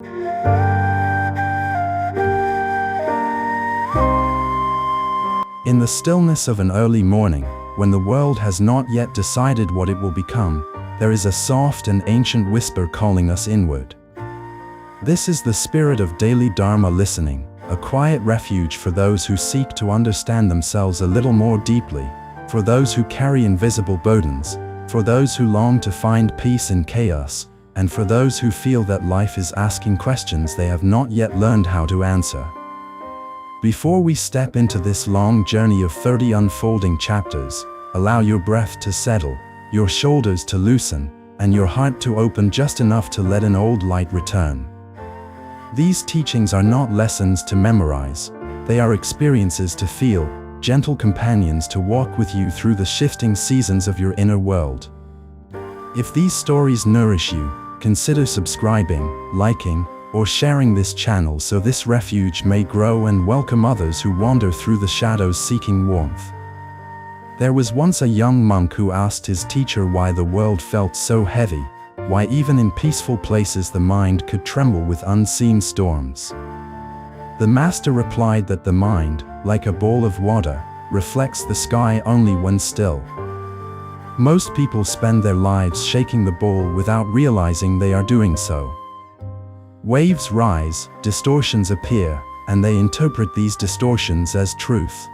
In the stillness of an early morning, when the world has not yet decided what it will become, there is a soft and ancient whisper calling us inward. This is the spirit of daily Dharma listening, a quiet refuge for those who seek to understand themselves a little more deeply, for those who carry invisible burdens, for those who long to find peace in chaos, and for those who feel that life is asking questions they have not yet learned how to answer. Before we step into this long journey of 30 unfolding chapters, allow your breath to settle, your shoulders to loosen, and your heart to open just enough to let an old light return. These teachings are not lessons to memorize, they are experiences to feel, gentle companions to walk with you through the shifting seasons of your inner world. If these stories nourish you, consider subscribing, liking, or sharing this channel so this refuge may grow and welcome others who wander through the shadows seeking warmth. There was once a young monk who asked his teacher why the world felt so heavy, why even in peaceful places the mind could tremble with unseen storms. The master replied that the mind, like a bowl of water, reflects the sky only when still. Most people spend their lives shaking the bowl without realizing they are doing so. Waves rise, distortions appear, and they interpret these distortions as truth.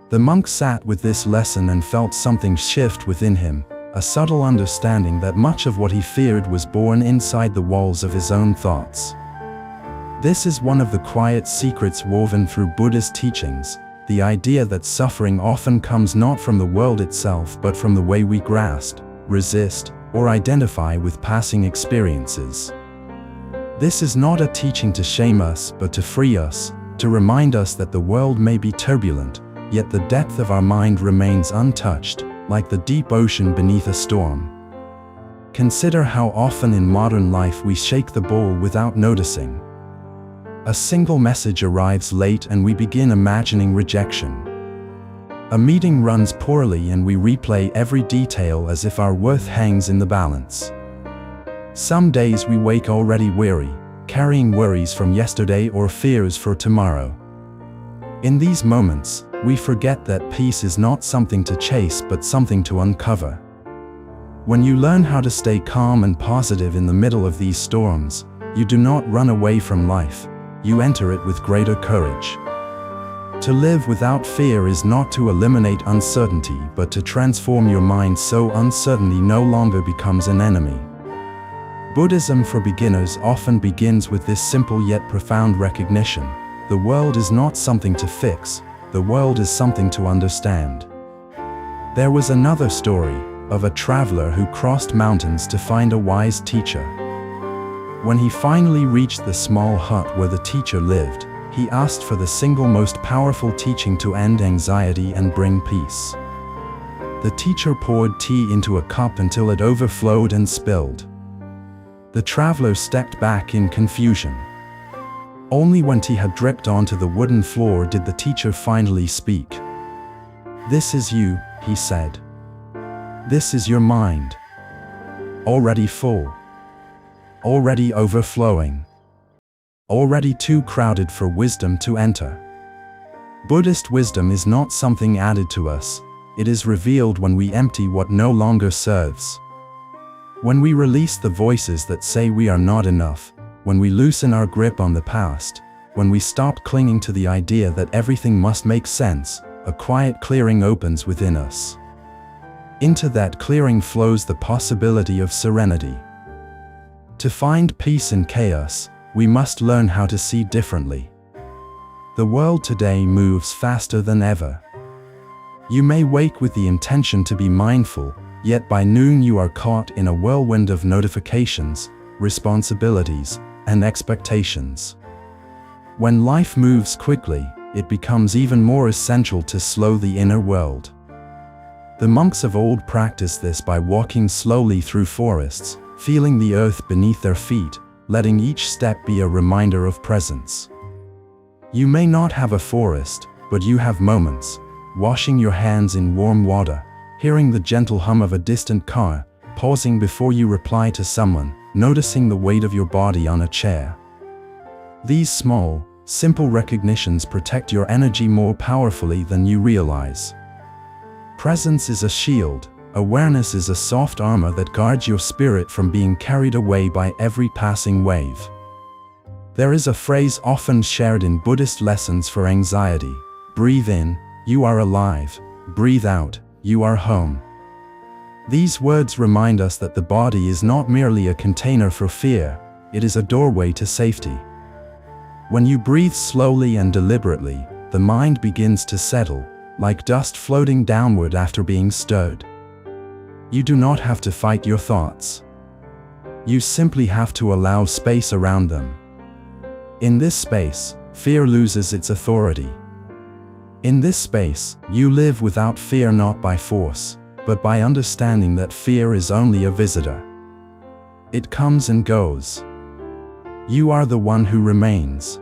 The monk sat with this lesson and felt something shift within him, a subtle understanding that much of what he feared was born inside the walls of his own thoughts. This is one of the quiet secrets woven through Buddhist teachings, the idea that suffering often comes not from the world itself but from the way we grasp, resist, or identify with passing experiences. This is not a teaching to shame us but to free us, to remind us that the world may be turbulent, yet the depth of our mind remains untouched, like the deep ocean beneath a storm. Consider how often in modern life we shake the bowl without noticing. A single message arrives late and we begin imagining rejection. A meeting runs poorly and we replay every detail as if our worth hangs in the balance. Some days we wake already weary, carrying worries from yesterday or fears for tomorrow. In these moments, we forget that peace is not something to chase but something to uncover. When you learn how to stay calm and positive in the middle of these storms, you do not run away from life, you enter it with greater courage. To live without fear is not to eliminate uncertainty but to transform your mind so uncertainty no longer becomes an enemy. Buddhism for beginners often begins with this simple yet profound recognition: the world is not something to fix, the world is something to understand. There was another story of a traveler who crossed mountains to find a wise teacher. When he finally reached the small hut where the teacher lived, he asked for the single most powerful teaching to end anxiety and bring peace. The teacher poured tea into a cup until it overflowed and spilled. The traveler stepped back in confusion. Only when tea had dripped onto the wooden floor did the teacher finally speak. "This is you," he said. "This is your mind. Already full. Already overflowing. Already too crowded for wisdom to enter." Buddhist wisdom is not something added to us, it is revealed when we empty what no longer serves. When we release the voices that say we are not enough, when we loosen our grip on the past, when we stop clinging to the idea that everything must make sense, a quiet clearing opens within us. Into that clearing flows the possibility of serenity. To find peace in chaos, we must learn how to see differently. The world today moves faster than ever. You may wake with the intention to be mindful, yet by noon you are caught in a whirlwind of notifications, responsibilities, and expectations. When life moves quickly, it becomes even more essential to slow the inner world. The monks of old practiced this by walking slowly through forests, feeling the earth beneath their feet, letting each step be a reminder of presence. You may not have a forest, but you have moments, washing your hands in warm water, hearing the gentle hum of a distant car, pausing before you reply to someone, noticing the weight of your body on a chair. These small, simple recognitions protect your energy more powerfully than you realize. Presence is a shield. Awareness is a soft armor that guards your spirit from being carried away by every passing wave. There is a phrase often shared in Buddhist lessons for anxiety. Breathe in, you are alive. Breathe out, you are home. These words remind us that the body is not merely a container for fear, it is a doorway to safety. When you breathe slowly and deliberately, the mind begins to settle, like dust floating downward after being stirred. You do not have to fight your thoughts. You simply have to allow space around them. In this space, fear loses its authority. In this space, you live without fear, not by force, but by understanding that fear is only a visitor. It comes and goes. You are the one who remains.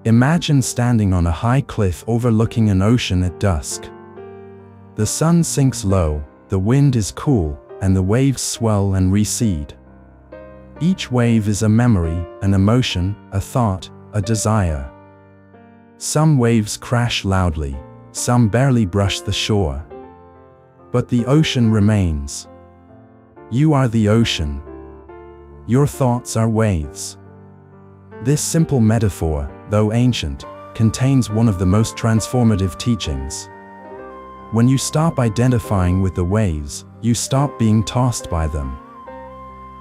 Imagine standing on a high cliff overlooking an ocean at dusk. The sun sinks low, the wind is cool, and the waves swell and recede. Each wave is a memory, an emotion, a thought, a desire. Some waves crash loudly, some barely brush the shore. But the ocean remains. You are the ocean. Your thoughts are waves. This simple metaphor, though ancient, contains one of the most transformative teachings. When you stop identifying with the waves, you stop being tossed by them.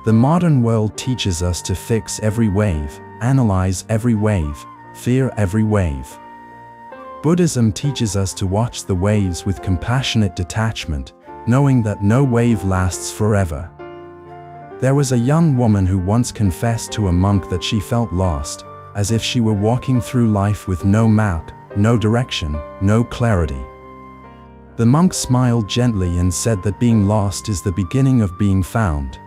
The modern world teaches us to fix every wave, analyze every wave, fear every wave. Buddhism teaches us to watch the waves with compassionate detachment, knowing that no wave lasts forever. There was a young woman who once confessed to a monk that she felt lost, as if she were walking through life with no map, no direction, no clarity. The monk smiled gently and said that being lost is the beginning of being found.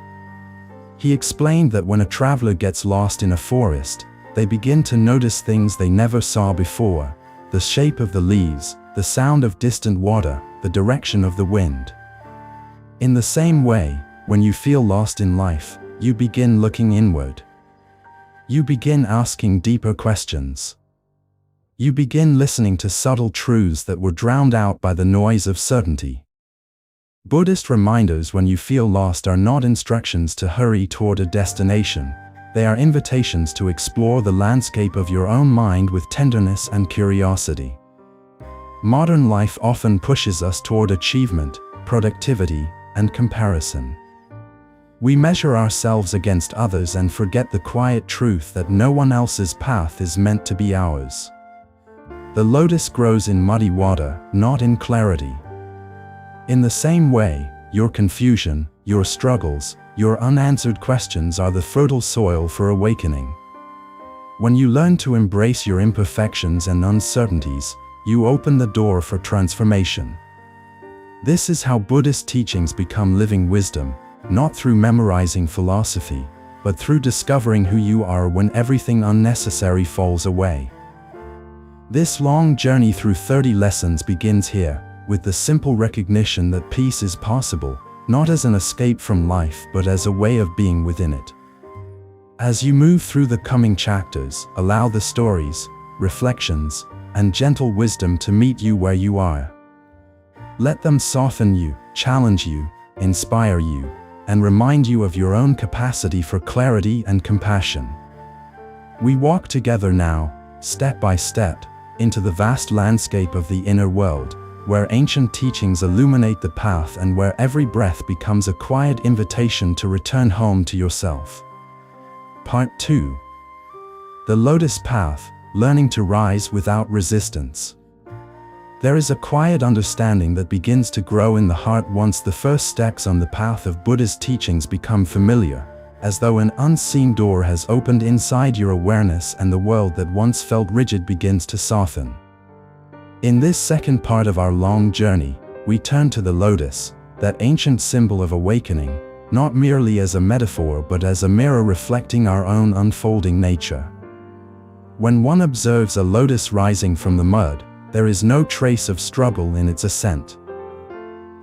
He explained that when a traveler gets lost in a forest, they begin to notice things they never saw before: the shape of the leaves, the sound of distant water, the direction of the wind. In the same way, when you feel lost in life, you begin looking inward. You begin asking deeper questions. You begin listening to subtle truths that were drowned out by the noise of certainty. Buddhist reminders when you feel lost are not instructions to hurry toward a destination. They are invitations to explore the landscape of your own mind with tenderness and curiosity. Modern life often pushes us toward achievement, productivity, and comparison. We measure ourselves against others and forget the quiet truth that no one else's path is meant to be ours. The lotus grows in muddy water, not in clarity. In the same way, your confusion, your struggles, your unanswered questions are the fertile soil for awakening. When you learn to embrace your imperfections and uncertainties, you open the door for transformation. This is how Buddhist teachings become living wisdom, not through memorizing philosophy, but through discovering who you are when everything unnecessary falls away. This long journey through 30 lessons begins here, with the simple recognition that peace is possible, not as an escape from life but as a way of being within it. As you move through the coming chapters, allow the stories, reflections, and gentle wisdom to meet you where you are. Let them soften you, challenge you, inspire you, and remind you of your own capacity for clarity and compassion. We walk together now, step by step, into the vast landscape of the inner world, where ancient teachings illuminate the path and where every breath becomes a quiet invitation to return home to yourself. Part 2. The Lotus Path, Learning to Rise Without Resistance. There is a quiet understanding that begins to grow in the heart once the first steps on the path of Buddha's teachings become familiar, as though an unseen door has opened inside your awareness and the world that once felt rigid begins to soften. In this second part of our long journey, we turn to the lotus, that ancient symbol of awakening, not merely as a metaphor but as a mirror reflecting our own unfolding nature. When one observes a lotus rising from the mud, there is no trace of struggle in its ascent.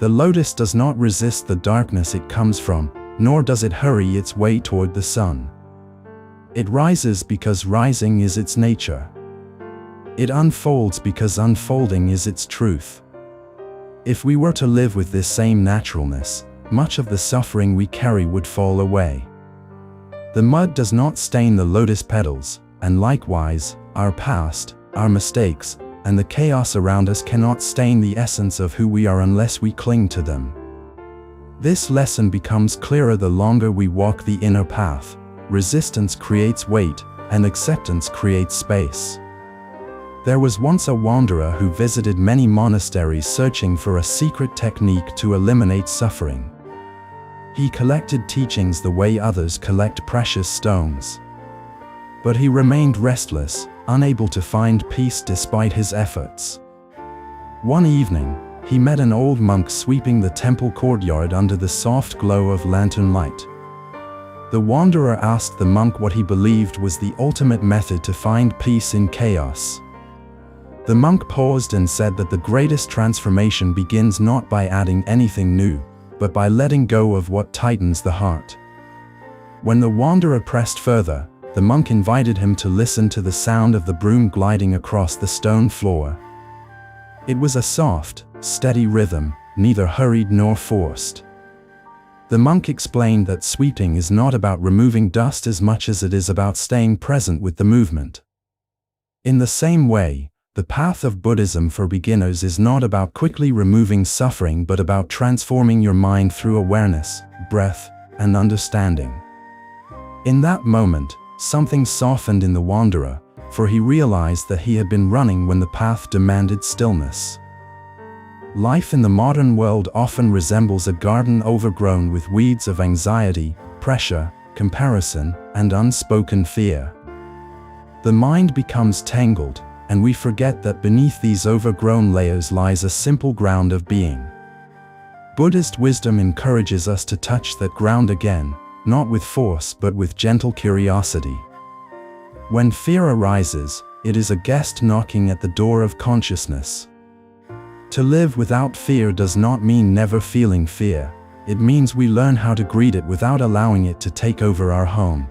The lotus does not resist the darkness it comes from, nor does it hurry its way toward the sun. It rises because rising is its nature. It unfolds because unfolding is its truth. If we were to live with this same naturalness, much of the suffering we carry would fall away. The mud does not stain the lotus petals, and likewise, our past, our mistakes, and the chaos around us cannot stain the essence of who we are unless we cling to them. This lesson becomes clearer the longer we walk the inner path. Resistance creates weight, and acceptance creates space. There was once a wanderer who visited many monasteries searching for a secret technique to eliminate suffering. He collected teachings the way others collect precious stones. But he remained restless, unable to find peace despite his efforts. One evening, he met an old monk sweeping the temple courtyard under the soft glow of lantern light. The wanderer asked the monk what he believed was the ultimate method to find peace in chaos. The monk paused and said that the greatest transformation begins not by adding anything new, but by letting go of what tightens the heart. When the wanderer pressed further, the monk invited him to listen to the sound of the broom gliding across the stone floor. It was a soft, steady rhythm, neither hurried nor forced. The monk explained that sweeping is not about removing dust as much as it is about staying present with the movement. In the same way, the path of Buddhism for beginners is not about quickly removing suffering but about transforming your mind through awareness, breath, and understanding. In that moment, something softened in the wanderer, for he realized that he had been running when the path demanded stillness. Life in the modern world often resembles a garden overgrown with weeds of anxiety, pressure, comparison, and unspoken fear. The mind becomes tangled, and we forget that beneath these overgrown layers lies a simple ground of being. Buddhist wisdom encourages us to touch that ground again, not with force but with gentle curiosity. When fear arises, it is a guest knocking at the door of consciousness. To live without fear does not mean never feeling fear. It means we learn how to greet it without allowing it to take over our home.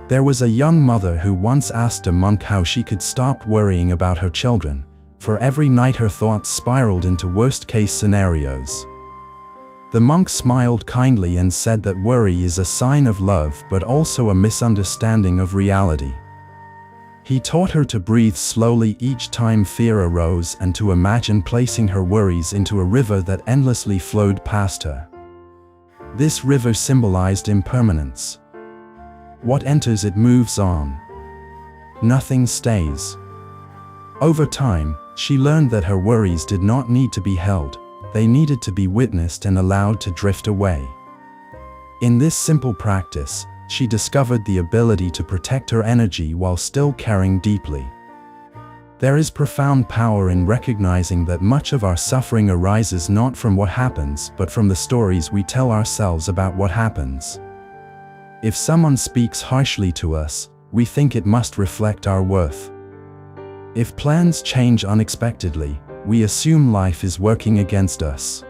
There was a young mother who once asked a monk how she could stop worrying about her children, for every night her thoughts spiraled into worst-case scenarios. The monk smiled kindly and said that worry is a sign of love but also a misunderstanding of reality. He taught her to breathe slowly each time fear arose and to imagine placing her worries into a river that endlessly flowed past her. This river symbolized impermanence. What enters it moves on. Nothing stays. Over time, she learned that her worries did not need to be held. They needed to be witnessed and allowed to drift away. In this simple practice, she discovered the ability to protect her energy while still caring deeply. There is profound power in recognizing that much of our suffering arises not from what happens but from the stories we tell ourselves about what happens. If someone speaks harshly to us, we think it must reflect our worth. If plans change unexpectedly, we assume life is working against us.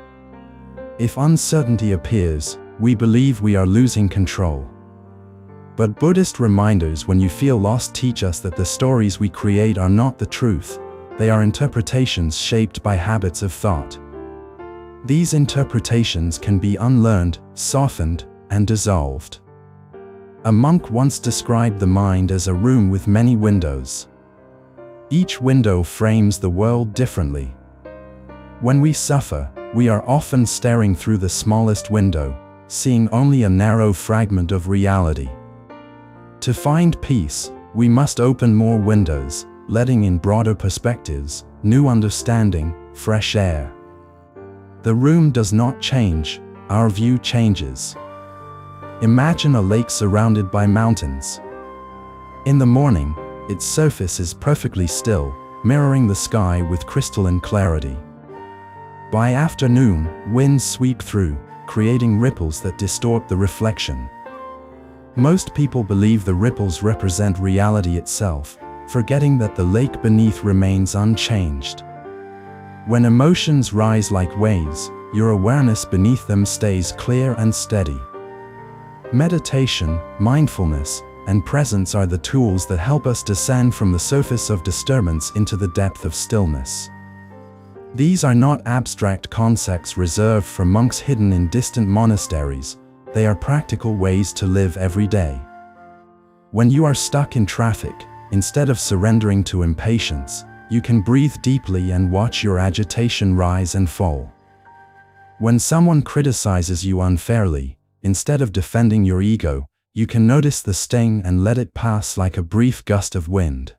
If uncertainty appears, we believe we are losing control. But Buddhist reminders when you feel lost teach us that the stories we create are not the truth. They are interpretations shaped by habits of thought. These interpretations can be unlearned, softened, and dissolved. A monk once described the mind as a room with many windows. Each window frames the world differently. When we suffer, we are often staring through the smallest window, seeing only a narrow fragment of reality. To find peace, we must open more windows, letting in broader perspectives, new understanding, fresh air. The room does not change, our view changes. Imagine a lake surrounded by mountains. In the morning, its surface is perfectly still, mirroring the sky with crystalline clarity. By afternoon, winds sweep through, creating ripples that distort the reflection. Most people believe the ripples represent reality itself, forgetting that the lake beneath remains unchanged. When emotions rise like waves, your awareness beneath them stays clear and steady. Meditation, mindfulness, and presence are the tools that help us descend from the surface of disturbance into the depth of stillness. These are not abstract concepts reserved for monks hidden in distant monasteries. They are practical ways to live every day. When you are stuck in traffic, instead of surrendering to impatience, you can breathe deeply and watch your agitation rise and fall. When someone criticizes you unfairly, instead of defending your ego, you can notice the sting and let it pass like a brief gust of wind.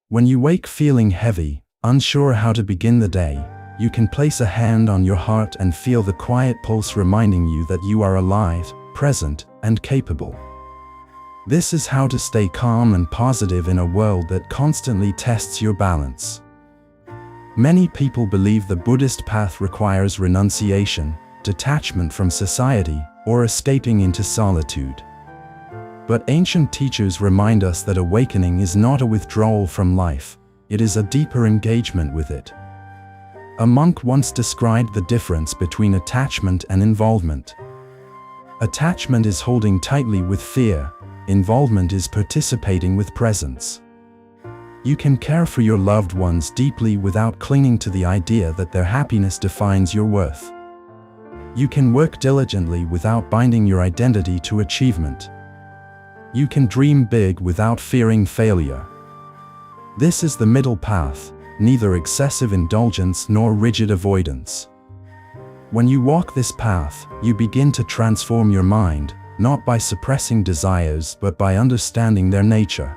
When you wake feeling heavy, unsure how to begin the day, you can place a hand on your heart and feel the quiet pulse reminding you that you are alive, present, and capable. This is how to stay calm and positive in a world that constantly tests your balance. Many people believe the Buddhist path requires renunciation, detachment from society, or escaping into solitude. But ancient teachers remind us that awakening is not a withdrawal from life, it is a deeper engagement with it. A monk once described the difference between attachment and involvement. Attachment is holding tightly with fear, involvement is participating with presence. You can care for your loved ones deeply without clinging to the idea that their happiness defines your worth. You can work diligently without binding your identity to achievement. You can dream big without fearing failure. This is the middle path, neither excessive indulgence nor rigid avoidance. When you walk this path, you begin to transform your mind, not by suppressing desires but by understanding their nature.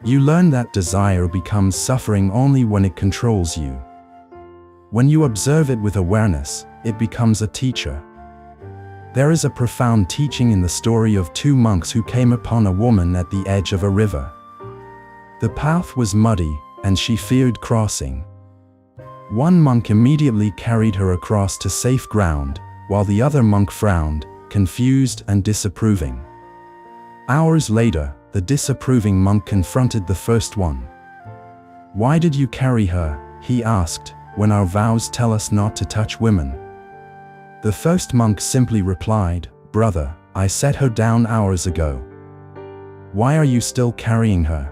You learn that desire becomes suffering only when it controls you. When you observe it with awareness, it becomes a teacher. There is a profound teaching in the story of two monks who came upon a woman at the edge of a river. The path was muddy, and she feared crossing. One monk immediately carried her across to safe ground, while the other monk frowned, confused and disapproving. Hours later, the disapproving monk confronted the first one. "Why did you carry her?" he asked, "when our vows tell us not to touch women?" The first monk simply replied, "Brother, I set her down hours ago. Why are you still carrying her?"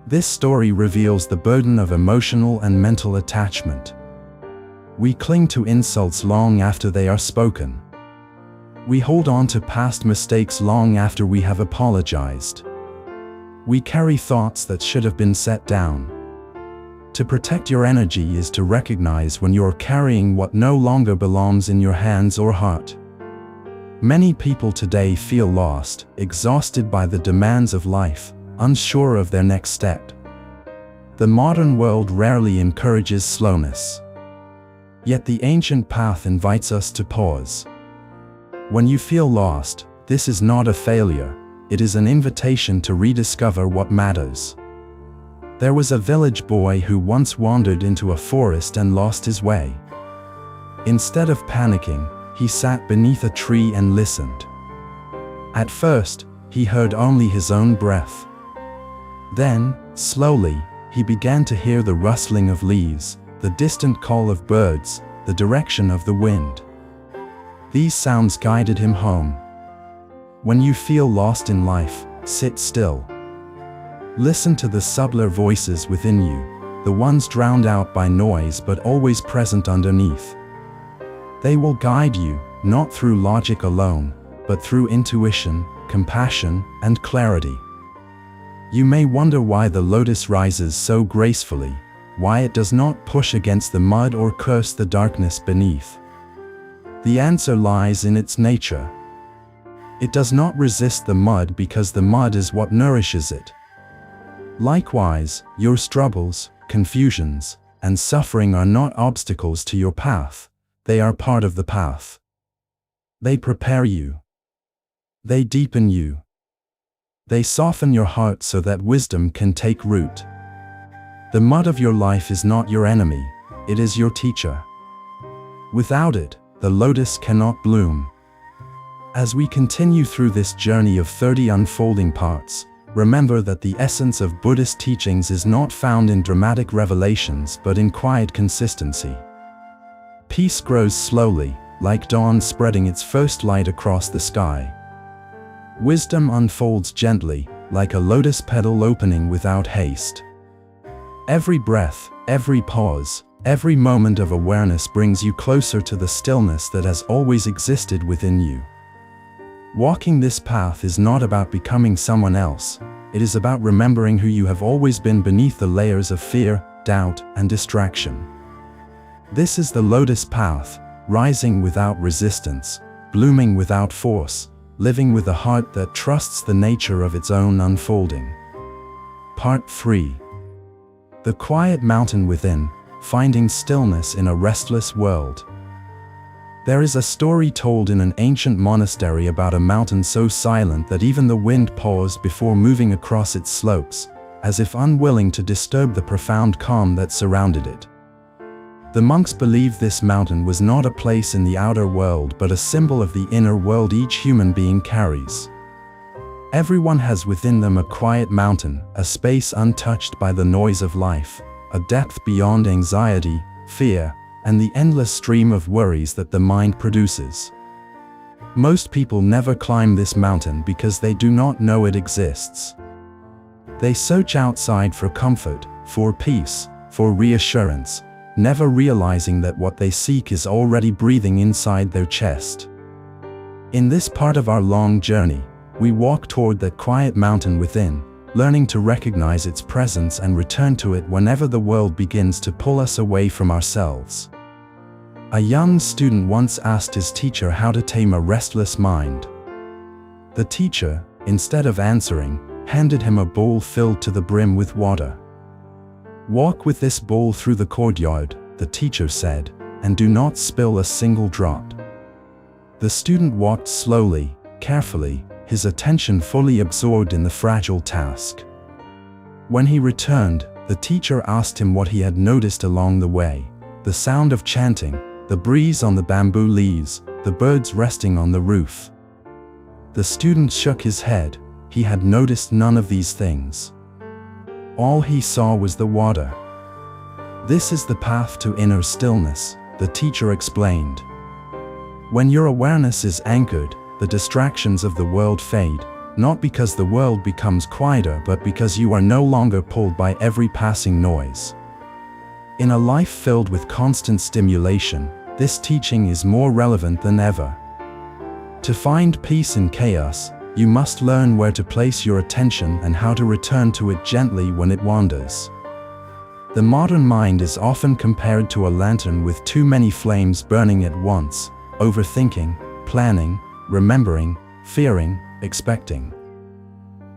This story reveals the burden of emotional and mental attachment. We cling to insults long after they are spoken. We hold on to past mistakes long after we have apologized. We carry thoughts that should have been set down. To protect your energy is to recognize when you're carrying what no longer belongs in your hands or heart. Many people today feel lost, exhausted by the demands of life, unsure of their next step. The modern world rarely encourages slowness. Yet the ancient path invites us to pause. When you feel lost, this is not a failure, it is an invitation to rediscover what matters. There was a village boy who once wandered into a forest and lost his way. Instead of panicking, he sat beneath a tree and listened. At first, he heard only his own breath. Then, slowly, he began to hear the rustling of leaves, the distant call of birds, the direction of the wind. These sounds guided him home. When you feel lost in life, sit still. Listen to the subtler voices within you, the ones drowned out by noise but always present underneath. They will guide you, not through logic alone, but through intuition, compassion, and clarity. You may wonder why the lotus rises so gracefully, why it does not push against the mud or curse the darkness beneath. The answer lies in its nature. It does not resist the mud because the mud is what nourishes it. Likewise, your struggles, confusions, and suffering are not obstacles to your path, they are part of the path. They prepare you. They deepen you. They soften your heart so that wisdom can take root. The mud of your life is not your enemy, it is your teacher. Without it, the lotus cannot bloom. As we continue through this journey of 30 unfolding parts, remember that the essence of Buddhist teachings is not found in dramatic revelations but in quiet consistency. Peace grows slowly, like dawn spreading its first light across the sky. Wisdom unfolds gently, like a lotus petal opening without haste. Every breath, every pause, every moment of awareness brings you closer to the stillness that has always existed within you. Walking this path is not about becoming someone else. It is about remembering who you have always been beneath the layers of fear, doubt, and distraction. This is the lotus path, rising without resistance, blooming without force, living with a heart that trusts the nature of its own unfolding. Part 3. The quiet mountain within, finding stillness in a restless world. There is a story told in an ancient monastery about a mountain so silent that even the wind paused before moving across its slopes, as if unwilling to disturb the profound calm that surrounded it. The monks believed this mountain was not a place in the outer world but a symbol of the inner world each human being carries. Everyone has within them a quiet mountain, a space untouched by the noise of life, a depth beyond anxiety, fear, and the endless stream of worries that the mind produces. Most people never climb this mountain because they do not know it exists. They search outside for comfort, for peace, for reassurance, never realizing that what they seek is already breathing inside their chest. In this part of our long journey, we walk toward that quiet mountain within, learning to recognize its presence and return to it whenever the world begins to pull us away from ourselves. A young student once asked his teacher how to tame a restless mind. The teacher, instead of answering, handed him a bowl filled to the brim with water. "Walk with this bowl through the courtyard," the teacher said, "and do not spill a single drop." The student walked slowly, carefully, his attention fully absorbed in the fragile task. When he returned, the teacher asked him what he had noticed along the way: the sound of chanting, the breeze on the bamboo leaves, the birds resting on the roof. The student shook his head. He had noticed none of these things. All he saw was the water. "This is the path to inner stillness," the teacher explained. When your awareness is anchored, the distractions of the world fade, not because the world becomes quieter but because you are no longer pulled by every passing noise. In a life filled with constant stimulation, this teaching is more relevant than ever. To find peace in chaos, you must learn where to place your attention and how to return to it gently when it wanders. The modern mind is often compared to a lantern with too many flames burning at once, overthinking, planning, remembering, fearing, expecting.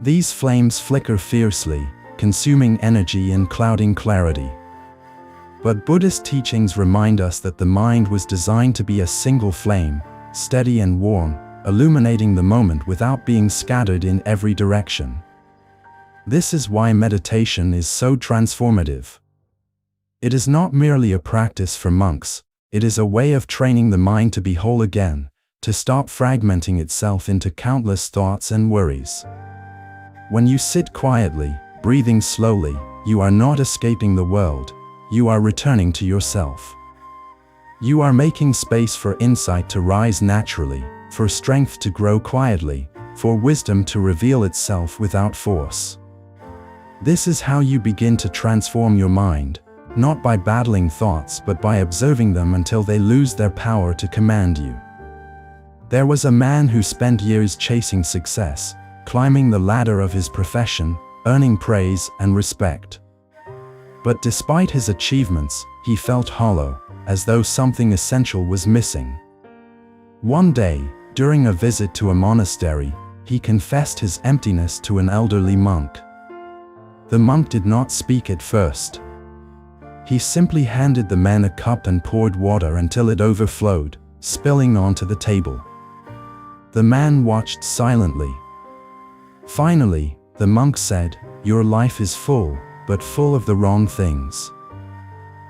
These flames flicker fiercely, consuming energy and clouding clarity. But Buddhist teachings remind us that the mind was designed to be a single flame, steady and warm, illuminating the moment without being scattered in every direction. This is why meditation is so transformative. It is not merely a practice for monks, it is a way of training the mind to be whole again, to stop fragmenting itself into countless thoughts and worries. When you sit quietly, breathing slowly, you are not escaping the world, you are returning to yourself. You are making space for insight to rise naturally, for strength to grow quietly, for wisdom to reveal itself without force. This is how you begin to transform your mind, not by battling thoughts but by observing them until they lose their power to command you. There was a man who spent years chasing success, climbing the ladder of his profession, earning praise and respect. But despite his achievements, he felt hollow, as though something essential was missing. One day, during a visit to a monastery, he confessed his emptiness to an elderly monk. The monk did not speak at first. He simply handed the man a cup and poured water until it overflowed, spilling onto the table. The man watched silently. Finally, the monk said, "Your life is full, but full of the wrong things.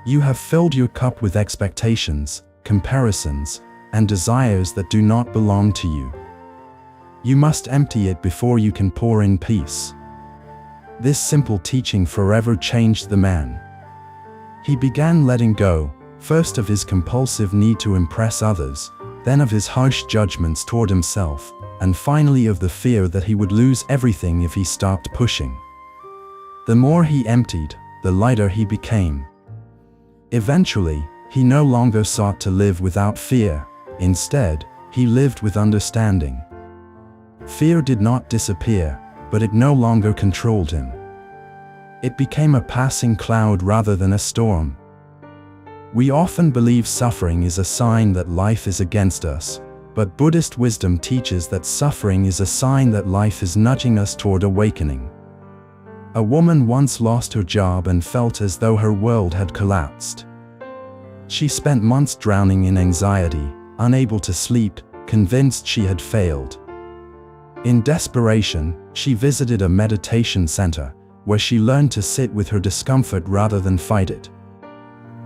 You have filled your cup with expectations, comparisons, and desires that do not belong to you. You must empty it before you can pour in peace." This simple teaching forever changed the man. He began letting go, first of his compulsive need to impress others, then of his harsh judgments toward himself, and finally of the fear that he would lose everything if he stopped pushing. The more he emptied, the lighter he became. Eventually, he no longer sought to live without fear. Instead, he lived with understanding. Fear did not disappear, but it no longer controlled him. It became a passing cloud rather than a storm. We often believe suffering is a sign that life is against us, but Buddhist wisdom teaches that suffering is a sign that life is nudging us toward awakening. A woman once lost her job and felt as though her world had collapsed. She spent months drowning in anxiety, unable to sleep, convinced she had failed. In desperation, she visited a meditation center, where she learned to sit with her discomfort rather than fight it.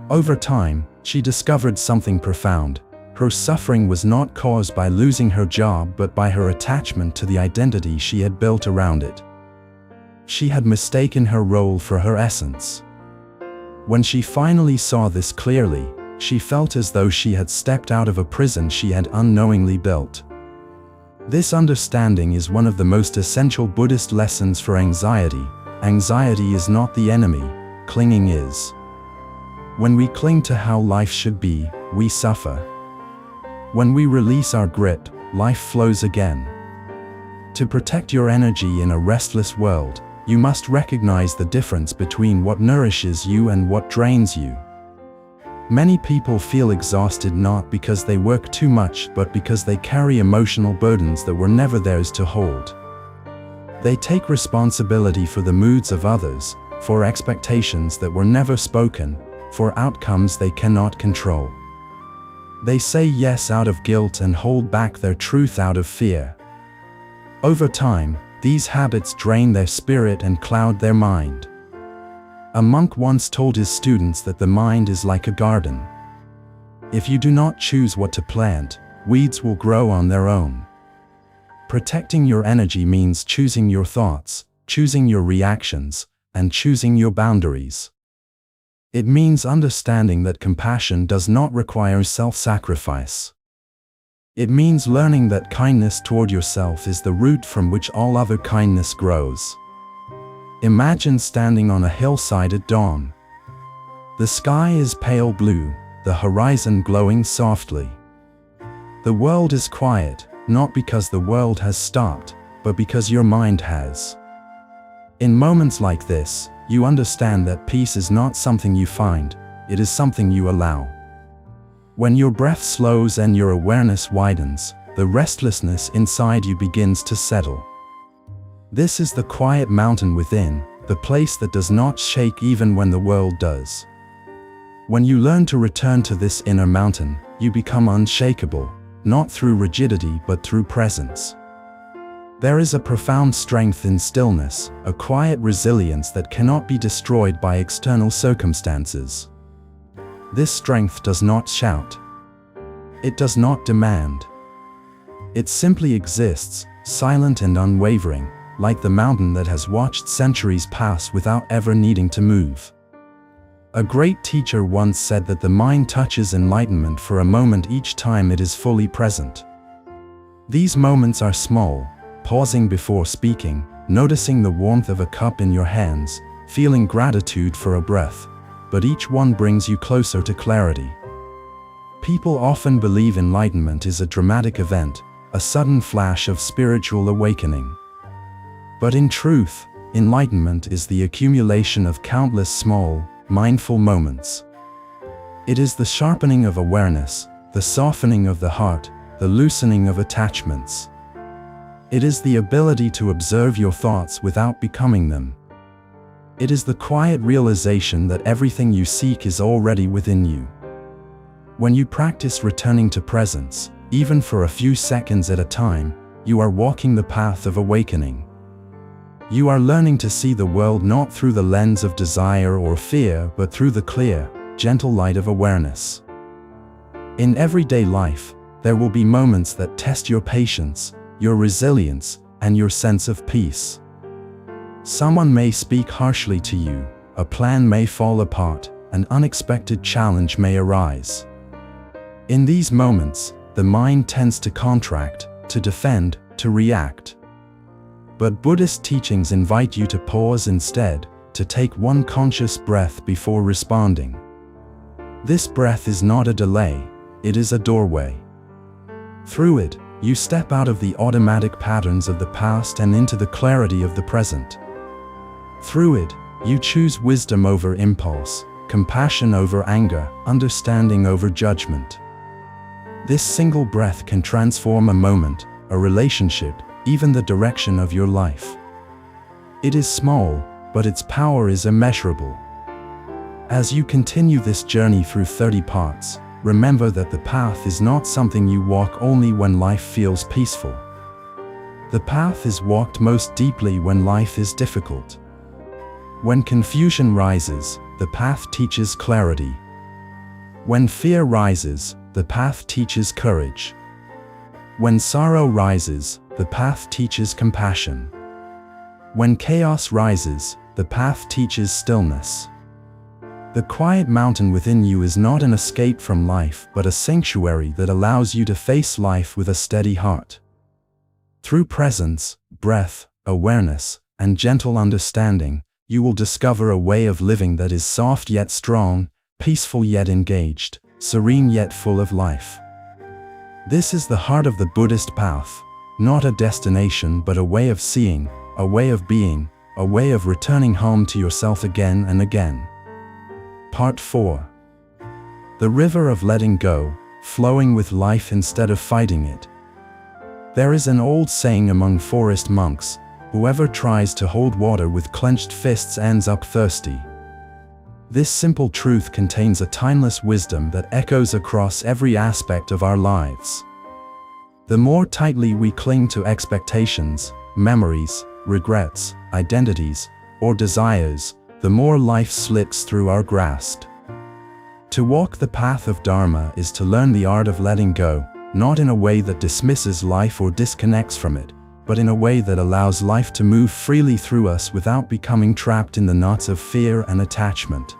Over time, she discovered something profound. Her suffering was not caused by losing her job but by her attachment to the identity she had built around it. She had mistaken her role for her essence. When she finally saw this clearly, she felt as though she had stepped out of a prison she had unknowingly built. This understanding is one of the most essential Buddhist lessons for anxiety. Anxiety is not the enemy, clinging is. When we cling to how life should be, we suffer. When we release our grip, life flows again. To protect your energy in a restless world, you must recognize the difference between what nourishes you and what drains you. Many people feel exhausted not because they work too much but because they carry emotional burdens that were never theirs to hold. They take responsibility for the moods of others, for expectations that were never spoken, for outcomes they cannot control. They say yes out of guilt and hold back their truth out of fear. Over time, these habits drain their spirit and cloud their mind. A monk once told his students that the mind is like a garden. If you do not choose what to plant, weeds will grow on their own. Protecting your energy means choosing your thoughts, choosing your reactions, and choosing your boundaries. It means understanding that compassion does not require self-sacrifice. It means learning that kindness toward yourself is the root from which all other kindness grows. Imagine standing on a hillside at dawn. The sky is pale blue, the horizon glowing softly. The world is quiet, not because the world has stopped, but because your mind has. In moments like this, you understand that peace is not something you find, it is something you allow. When your breath slows and your awareness widens, the restlessness inside you begins to settle. This is the quiet mountain within, the place that does not shake even when the world does. When you learn to return to this inner mountain, you become unshakable, not through rigidity but through presence. There is a profound strength in stillness, a quiet resilience that cannot be destroyed by external circumstances. This strength does not shout. It does not demand. It simply exists, silent and unwavering, like the mountain that has watched centuries pass without ever needing to move. A great teacher once said that the mind touches enlightenment for a moment each time it is fully present. These moments are small. Pausing before speaking, noticing the warmth of a cup in your hands, feeling gratitude for a breath, but each one brings you closer to clarity. People often believe enlightenment is a dramatic event, a sudden flash of spiritual awakening. But in truth, enlightenment is the accumulation of countless small, mindful moments. It is the sharpening of awareness, the softening of the heart, the loosening of attachments. It is the ability to observe your thoughts without becoming them. It is the quiet realization that everything you seek is already within you. When you practice returning to presence, even for a few seconds at a time, you are walking the path of awakening. You are learning to see the world not through the lens of desire or fear, but through the clear, gentle light of awareness. In everyday life, there will be moments that test your patience, your resilience, and your sense of peace. Someone may speak harshly to you, a plan may fall apart, an unexpected challenge may arise. In these moments, the mind tends to contract, to defend, to react. But Buddhist teachings invite you to pause instead, to take one conscious breath before responding. This breath is not a delay, it is a doorway. Through it, you step out of the automatic patterns of the past and into the clarity of the present. Through it, you choose wisdom over impulse, compassion over anger, understanding over judgment. This single breath can transform a moment, a relationship, even the direction of your life. It is small, but its power is immeasurable. As you continue this journey through 30 parts, remember that the path is not something you walk only when life feels peaceful. The path is walked most deeply when life is difficult. When confusion rises, the path teaches clarity. When fear rises, the path teaches courage. When sorrow rises, the path teaches compassion. When chaos rises, the path teaches stillness. The quiet mountain within you is not an escape from life, but a sanctuary that allows you to face life with a steady heart. Through presence, breath, awareness, and gentle understanding, you will discover a way of living that is soft yet strong, peaceful yet engaged, serene yet full of life. This is the heart of the Buddhist path, not a destination but a way of seeing, a way of being, a way of returning home to yourself again and again. Part 4. The river of letting go, flowing with life instead of fighting it. There is an old saying among forest monks, whoever tries to hold water with clenched fists ends up thirsty. This simple truth contains a timeless wisdom that echoes across every aspect of our lives. The more tightly we cling to expectations, memories, regrets, identities, or desires, the more life slips through our grasp. To walk the path of Dharma is to learn the art of letting go, not in a way that dismisses life or disconnects from it, but in a way that allows life to move freely through us without becoming trapped in the knots of fear and attachment.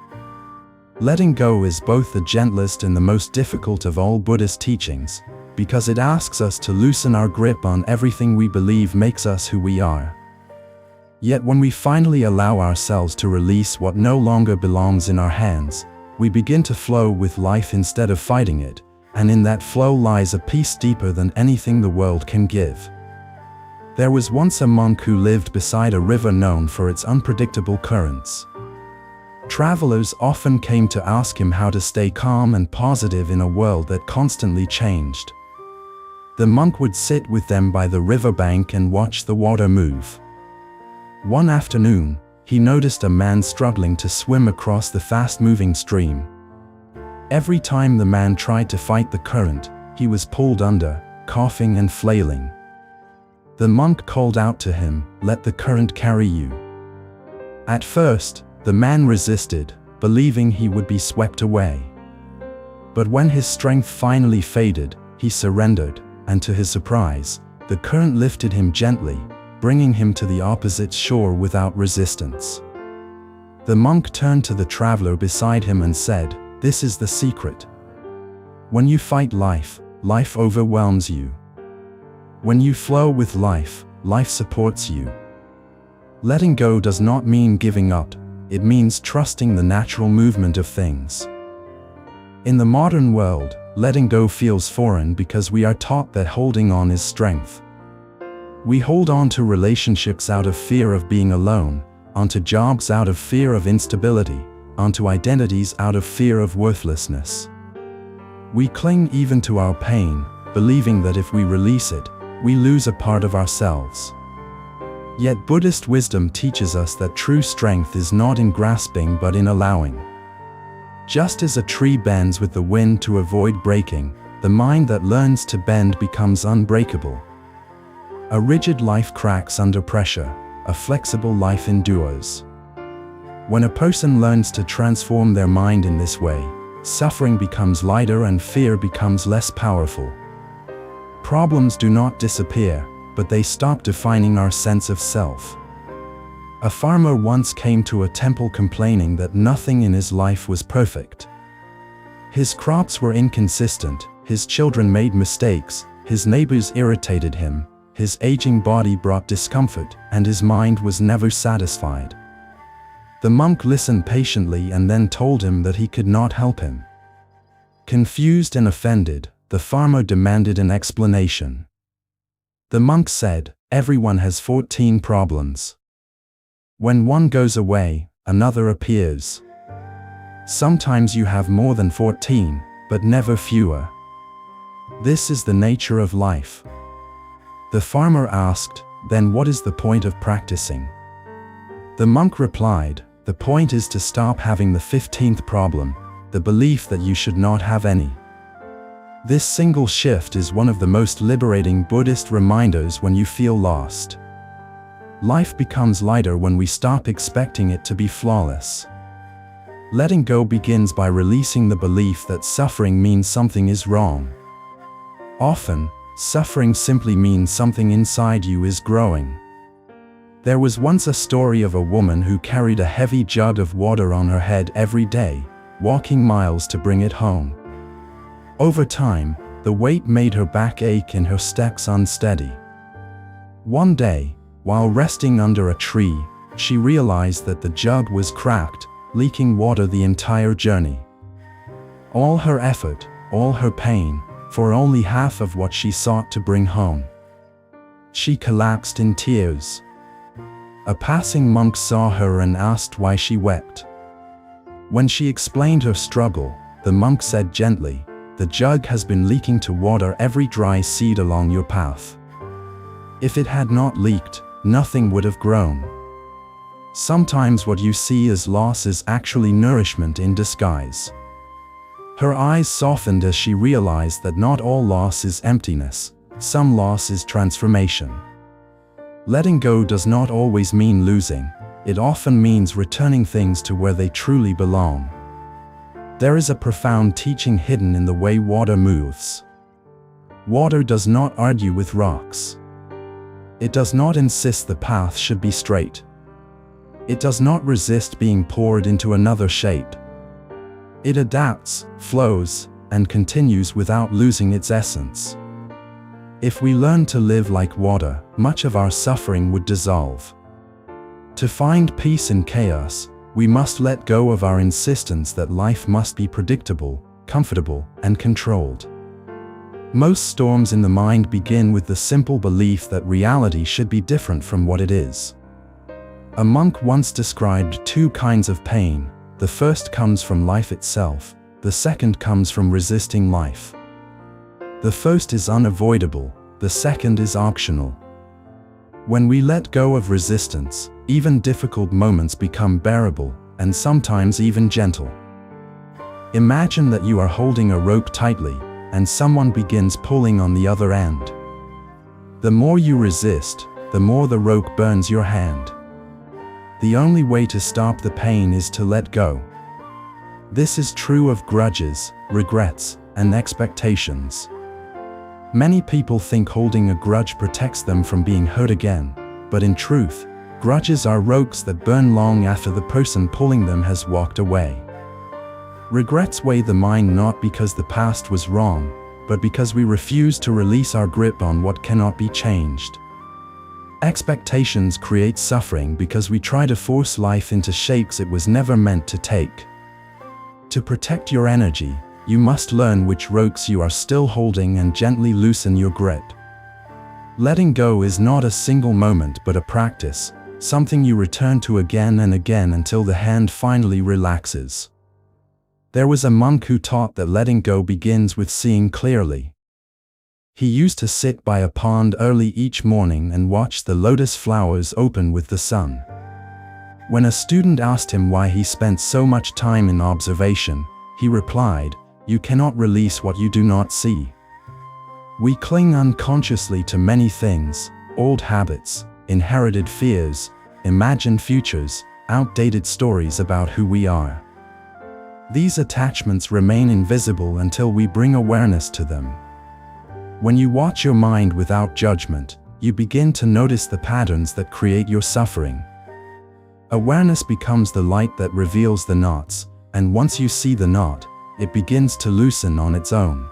Letting go is both the gentlest and the most difficult of all Buddhist teachings, because it asks us to loosen our grip on everything we believe makes us who we are. Yet when we finally allow ourselves to release what no longer belongs in our hands, we begin to flow with life instead of fighting it, and in that flow lies a peace deeper than anything the world can give. There was once a monk who lived beside a river known for its unpredictable currents. Travelers often came to ask him how to stay calm and positive in a world that constantly changed. The monk would sit with them by the riverbank and watch the water move. One afternoon, he noticed a man struggling to swim across the fast-moving stream. Every time the man tried to fight the current, he was pulled under, coughing and flailing. The monk called out to him, "Let the current carry you." At first, the man resisted, believing he would be swept away. But when his strength finally faded, he surrendered, and to his surprise, the current lifted him gently, bringing him to the opposite shore without resistance. The monk turned to the traveler beside him and said, "This is the secret. When you fight life, life overwhelms you. When you flow with life, life supports you." Letting go does not mean giving up, it means trusting the natural movement of things. In the modern world, letting go feels foreign because we are taught that holding on is strength. We hold on to relationships out of fear of being alone, onto jobs out of fear of instability, onto identities out of fear of worthlessness. We cling even to our pain, believing that if we release it, we lose a part of ourselves. Yet Buddhist wisdom teaches us that true strength is not in grasping but in allowing. Just as a tree bends with the wind to avoid breaking, the mind that learns to bend becomes unbreakable. A rigid life cracks under pressure, a flexible life endures. When a person learns to transform their mind in this way, suffering becomes lighter and fear becomes less powerful. Problems do not disappear, but they stop defining our sense of self. A farmer once came to a temple complaining that nothing in his life was perfect. His crops were inconsistent, His children made mistakes, his neighbors irritated him, his aging body brought discomfort, and his mind was never satisfied. The monk listened patiently and then told him that he could not help him. Confused and offended, the farmer demanded an explanation. The monk said, "Everyone has 14 problems. When one goes away, another appears. Sometimes you have more than 14, but never fewer. This is the nature of life." The farmer asked, "Then what is the point of practicing?" The monk replied, "The point is to stop having the 15th problem, the belief that you should not have any." This single shift is one of the most liberating Buddhist reminders when you feel lost. Life becomes lighter when we stop expecting it to be flawless. Letting go begins by releasing the belief that suffering means something is wrong. Often, suffering simply means something inside you is growing. There was once a story of a woman who carried a heavy jug of water on her head every day, walking miles to bring it home. Over time, the weight made her back ache and her steps unsteady. One day, while resting under a tree, she realized that the jug was cracked, leaking water the entire journey. All her effort, all her pain, for only half of what she sought to bring home. She collapsed in tears. A passing monk saw her and asked why she wept. When she explained her struggle, the monk said gently, "The jug has been leaking to water every dry seed along your path. If it had not leaked, nothing would have grown." Sometimes what you see as loss is actually nourishment in disguise. Her eyes softened as she realized that not all loss is emptiness, some loss is transformation. Letting go does not always mean losing, it often means returning things to where they truly belong. There is a profound teaching hidden in the way water moves. Water does not argue with rocks. It does not insist the path should be straight. It does not resist being poured into another shape. It adapts, flows, and continues without losing its essence. If we learn to live like water, much of our suffering would dissolve. To find peace in chaos, we must let go of our insistence that life must be predictable, comfortable, and controlled. Most storms in the mind begin with the simple belief that reality should be different from what it is. A monk once described two kinds of pain. The first comes from life itself, the second comes from resisting life. The first is unavoidable, the second is optional. When we let go of resistance, even difficult moments become bearable, and sometimes even gentle. Imagine that you are holding a rope tightly, and someone begins pulling on the other end. The more you resist, the more the rope burns your hand. The only way to stop the pain is to let go. This is true of grudges, regrets, and expectations. Many people think holding a grudge protects them from being hurt again, but in truth, grudges are ropes that burn long after the person pulling them has walked away. Regrets weigh the mind not because the past was wrong, but because we refuse to release our grip on what cannot be changed. Expectations create suffering because we try to force life into shapes it was never meant to take. To protect your energy, you must learn which ropes you are still holding and gently loosen your grip. Letting go is not a single moment but a practice, something you return to again and again until the hand finally relaxes. There was a monk who taught that letting go begins with seeing clearly. He used to sit by a pond early each morning and watch the lotus flowers open with the sun. When a student asked him why he spent so much time in observation, he replied, "You cannot release what you do not see." We cling unconsciously to many things, old habits, inherited fears, imagined futures, outdated stories about who we are. These attachments remain invisible until we bring awareness to them. When you watch your mind without judgment, you begin to notice the patterns that create your suffering. Awareness becomes the light that reveals the knots, and once you see the knot, it begins to loosen on its own.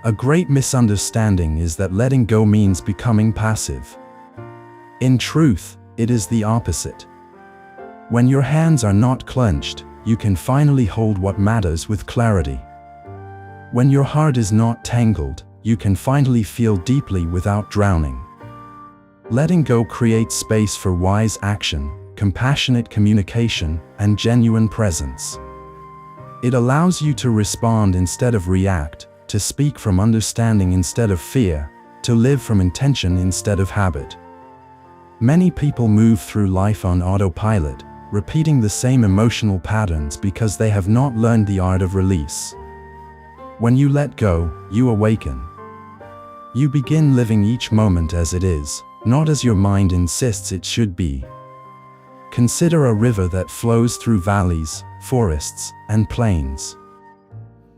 A great misunderstanding is that letting go means becoming passive. In truth, it is the opposite. When your hands are not clenched, you can finally hold what matters with clarity. When your heart is not tangled, you can finally feel deeply without drowning. Letting go creates space for wise action, compassionate communication, and genuine presence. It allows you to respond instead of react, to speak from understanding instead of fear, to live from intention instead of habit. Many people move through life on autopilot, repeating the same emotional patterns because they have not learned the art of release. When you let go, you awaken. You begin living each moment as it is, not as your mind insists it should be. Consider a river that flows through valleys, forests, and plains.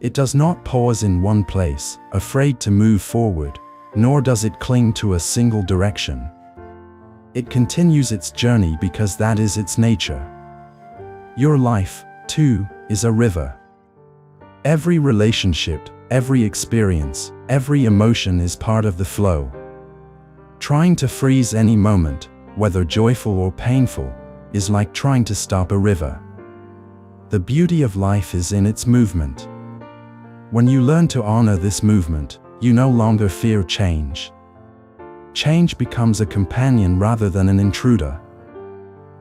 It does not pause in one place, afraid to move forward, nor does it cling to a single direction. It continues its journey because that is its nature. Your life, too, is a river. Every relationship, every experience, every emotion is part of the flow. Trying to freeze any moment, whether joyful or painful, is like trying to stop a river. The beauty of life is in its movement. When you learn to honor this movement, you no longer fear change. Change becomes a companion rather than an intruder.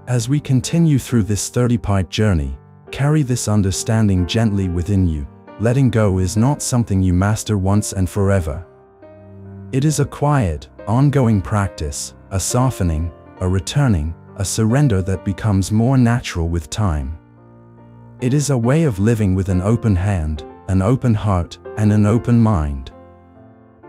As we continue through this 30-part journey, carry this understanding gently within you. Letting go is not something you master once and forever. It is a quiet, ongoing practice, a softening, a returning, a surrender that becomes more natural with time. It is a way of living with an open hand, an open heart, and an open mind.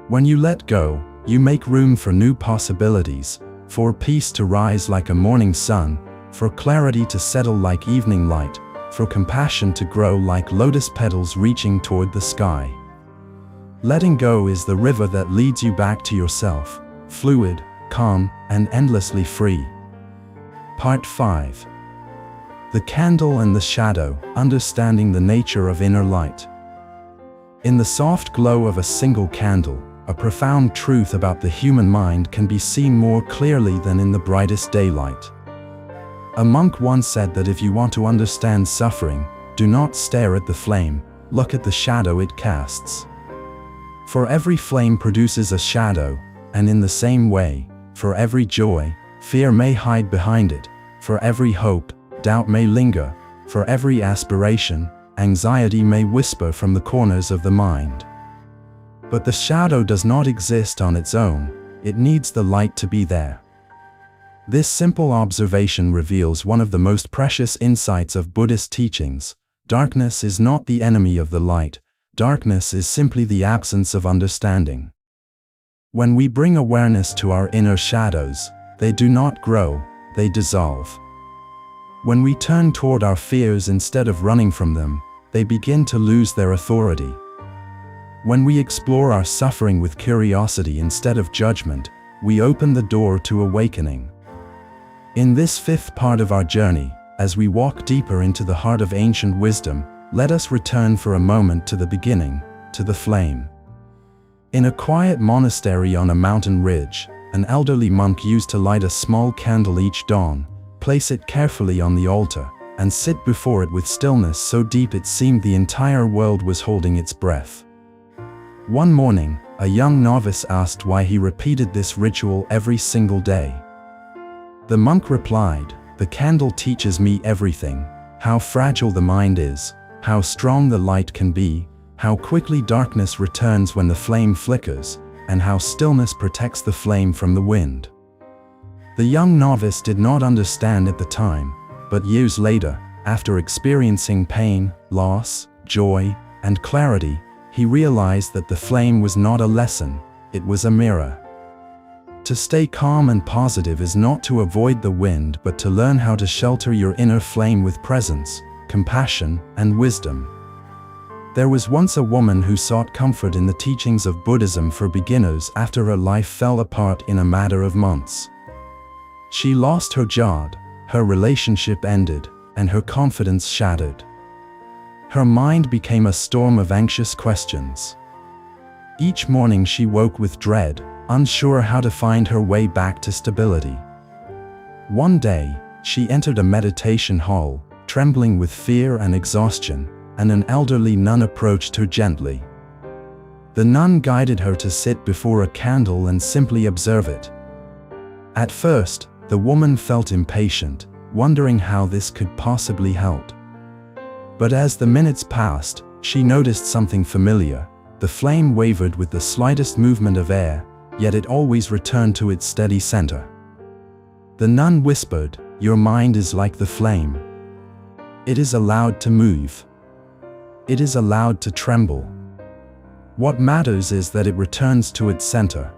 When you let go, you make room for new possibilities, for peace to rise like a morning sun, for clarity to settle like evening light, for compassion to grow like lotus petals reaching toward the sky. Letting go is the river that leads you back to yourself, fluid, calm, and endlessly free. Part 5. The Candle and the Shadow, Understanding the Nature of Inner Light. In the soft glow of a single candle, a profound truth about the human mind can be seen more clearly than in the brightest daylight. A monk once said that if you want to understand suffering, do not stare at the flame, look at the shadow it casts. For every flame produces a shadow, and in the same way, for every joy, fear may hide behind it, for every hope, doubt may linger, for every aspiration, anxiety may whisper from the corners of the mind. But the shadow does not exist on its own, it needs the light to be there. This simple observation reveals one of the most precious insights of Buddhist teachings. Darkness is not the enemy of the light, darkness is simply the absence of understanding. When we bring awareness to our inner shadows, they do not grow, they dissolve. When we turn toward our fears instead of running from them, they begin to lose their authority. When we explore our suffering with curiosity instead of judgment, we open the door to awakening. In this 5th part of our journey, as we walk deeper into the heart of ancient wisdom, let us return for a moment to the beginning, to the flame. In a quiet monastery on a mountain ridge, an elderly monk used to light a small candle each dawn, place it carefully on the altar, and sit before it with stillness so deep it seemed the entire world was holding its breath. One morning, a young novice asked why he repeated this ritual every single day. The monk replied, "The candle teaches me everything, how fragile the mind is, how strong the light can be, how quickly darkness returns when the flame flickers, and how stillness protects the flame from the wind." The young novice did not understand at the time, but years later, after experiencing pain, loss, joy, and clarity, he realized that the flame was not a lesson, it was a mirror. To stay calm and positive is not to avoid the wind but to learn how to shelter your inner flame with presence, compassion, and wisdom. There was once a woman who sought comfort in the teachings of Buddhism for beginners after her life fell apart in a matter of months. She lost her job, her relationship ended, and her confidence shattered. Her mind became a storm of anxious questions. Each morning she woke with dread, unsure how to find her way back to stability. One day, she entered a meditation hall, trembling with fear and exhaustion, and an elderly nun approached her gently. The nun guided her to sit before a candle and simply observe it. At first, the woman felt impatient, wondering how this could possibly help. But as the minutes passed, she noticed something familiar. The flame wavered with the slightest movement of air, yet it always returned to its steady center. The nun whispered, "Your mind is like the flame. It is allowed to move. It is allowed to tremble. What matters is that it returns to its center."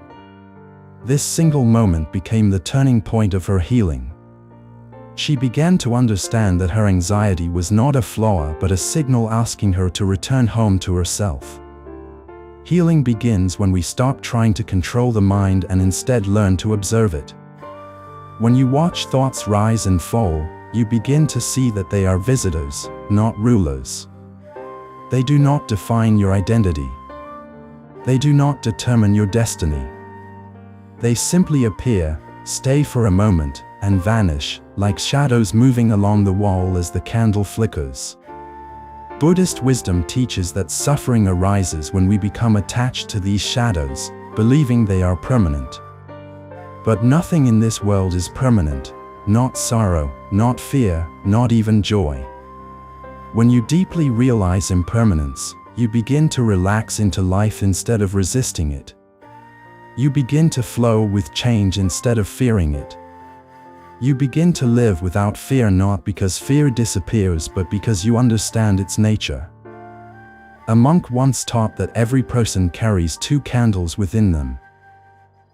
This single moment became the turning point of her healing. She began to understand that her anxiety was not a flaw but a signal asking her to return home to herself. Healing begins when we stop trying to control the mind and instead learn to observe it. When you watch thoughts rise and fall, you begin to see that they are visitors, not rulers. They do not define your identity. They do not determine your destiny. They simply appear, stay for a moment, and vanish, like shadows moving along the wall as the candle flickers. Buddhist wisdom teaches that suffering arises when we become attached to these shadows, believing they are permanent. But nothing in this world is permanent, not sorrow, not fear, not even joy. When you deeply realize impermanence, you begin to relax into life instead of resisting it. You begin to flow with change instead of fearing it. You begin to live without fear, not because fear disappears but because you understand its nature. A monk once taught that every person carries two candles within them.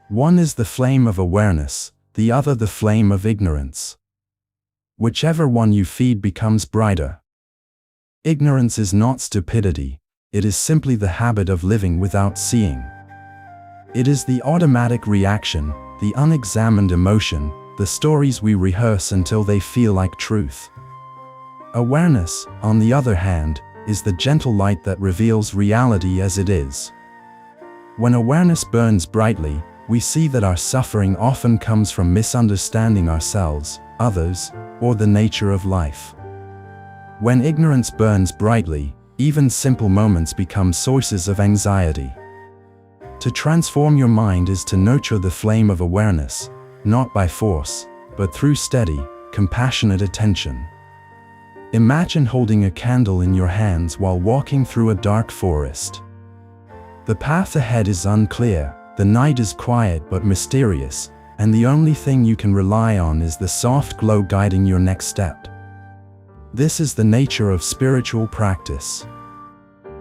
One is the flame of awareness, the other the flame of ignorance. Whichever one you feed becomes brighter. Ignorance is not stupidity, it is simply the habit of living without seeing. It is the automatic reaction, the unexamined emotion, the stories we rehearse until they feel like truth. Awareness, on the other hand, is the gentle light that reveals reality as it is. When awareness burns brightly, we see that our suffering often comes from misunderstanding ourselves, others, or the nature of life. When ignorance burns brightly, even simple moments become sources of anxiety. To transform your mind is to nurture the flame of awareness, not by force, but through steady, compassionate attention. Imagine holding a candle in your hands while walking through a dark forest. The path ahead is unclear, the night is quiet but mysterious, and the only thing you can rely on is the soft glow guiding your next step. This is the nature of spiritual practice.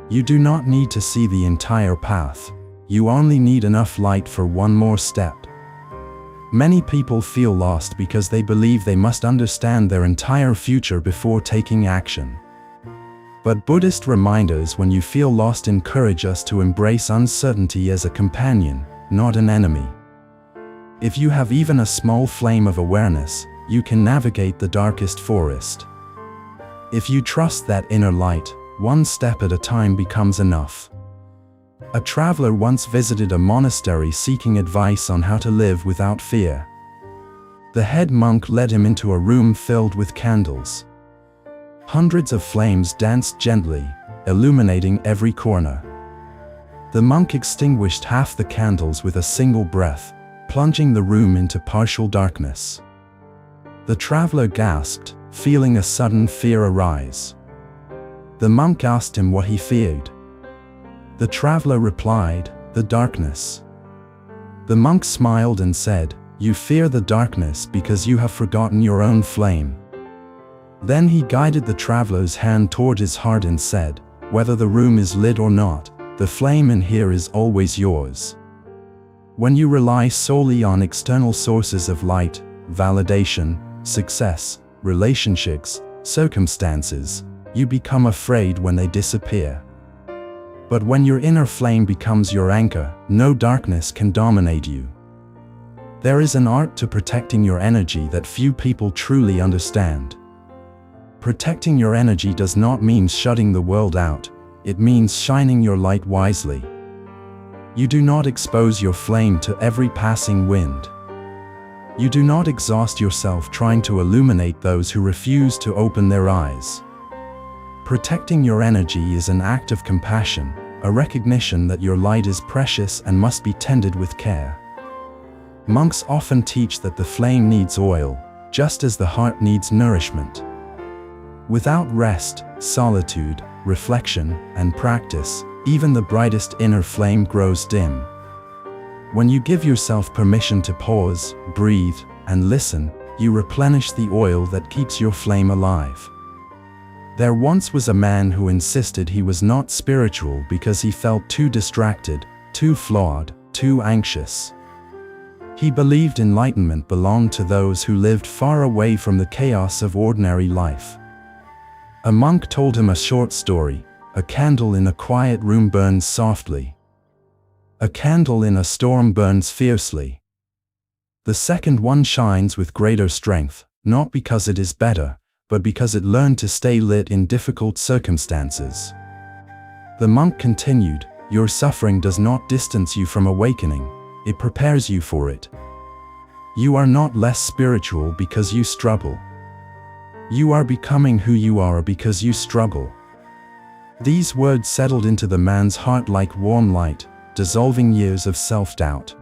You do not need to see the entire path. You only need enough light for one more step. Many people feel lost because they believe they must understand their entire future before taking action. But Buddhist reminders when you feel lost encourage us to embrace uncertainty as a companion, not an enemy. If you have even a small flame of awareness, you can navigate the darkest forest. If you trust that inner light, one step at a time becomes enough. A traveler once visited a monastery seeking advice on how to live without fear. The head monk led him into a room filled with candles. Hundreds of flames danced gently, illuminating every corner. The monk extinguished half the candles with a single breath, plunging the room into partial darkness. The traveler gasped, feeling a sudden fear arise. The monk asked him what he feared. The traveler replied, "The darkness." The monk smiled and said, "You fear the darkness because you have forgotten your own flame." Then he guided the traveler's hand toward his heart and said, "Whether the room is lit or not, the flame in here is always yours." When you rely solely on external sources of light, validation, success, relationships, circumstances, you become afraid when they disappear. But when your inner flame becomes your anchor, no darkness can dominate you. There is an art to protecting your energy that few people truly understand. Protecting your energy does not mean shutting the world out, it means shining your light wisely. You do not expose your flame to every passing wind. You do not exhaust yourself trying to illuminate those who refuse to open their eyes. Protecting your energy is an act of compassion, a recognition that your light is precious and must be tended with care. Monks often teach that the flame needs oil, just as the heart needs nourishment. Without rest, solitude, reflection, and practice, even the brightest inner flame grows dim. When you give yourself permission to pause, breathe, and listen, you replenish the oil that keeps your flame alive. There once was a man who insisted he was not spiritual because he felt too distracted, too flawed, too anxious. He believed enlightenment belonged to those who lived far away from the chaos of ordinary life. A monk told him a short story. A candle in a quiet room burns softly. A candle in a storm burns fiercely. The second one shines with greater strength, not because it is better, but because it learned to stay lit in difficult circumstances. The monk continued, "Your suffering does not distance you from awakening, it prepares you for it. You are not less spiritual because you struggle. You are becoming who you are because you struggle." These words settled into the man's heart like warm light, dissolving years of self-doubt.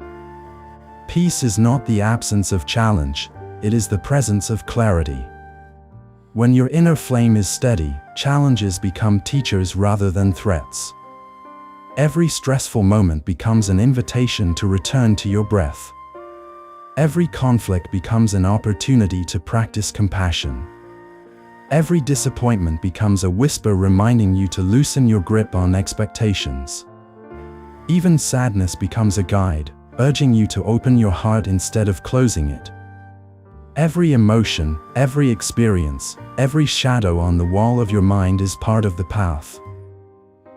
Peace is not the absence of challenge, it is the presence of clarity. When your inner flame is steady, challenges become teachers rather than threats. Every stressful moment becomes an invitation to return to your breath. Every conflict becomes an opportunity to practice compassion. Every disappointment becomes a whisper reminding you to loosen your grip on expectations. Even sadness becomes a guide, urging you to open your heart instead of closing it. Every emotion, every experience, every shadow on the wall of your mind is part of the path.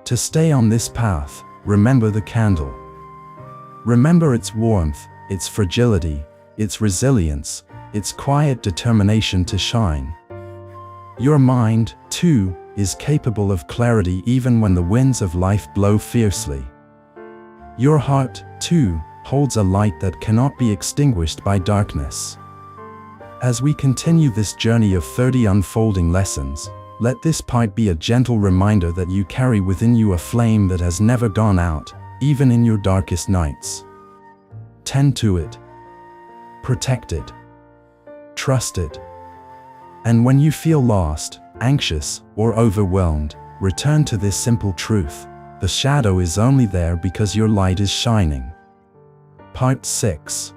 To stay on this path, remember the candle. Remember its warmth, its fragility, its resilience, its quiet determination to shine. Your mind, too, is capable of clarity even when the winds of life blow fiercely. Your heart, too, holds a light that cannot be extinguished by darkness. As we continue this journey of 30 unfolding lessons, let this part be a gentle reminder that you carry within you a flame that has never gone out, even in your darkest nights. Tend to it. Protect it. Trust it. And when you feel lost, anxious, or overwhelmed, return to this simple truth: the shadow is only there because your light is shining. Part 6.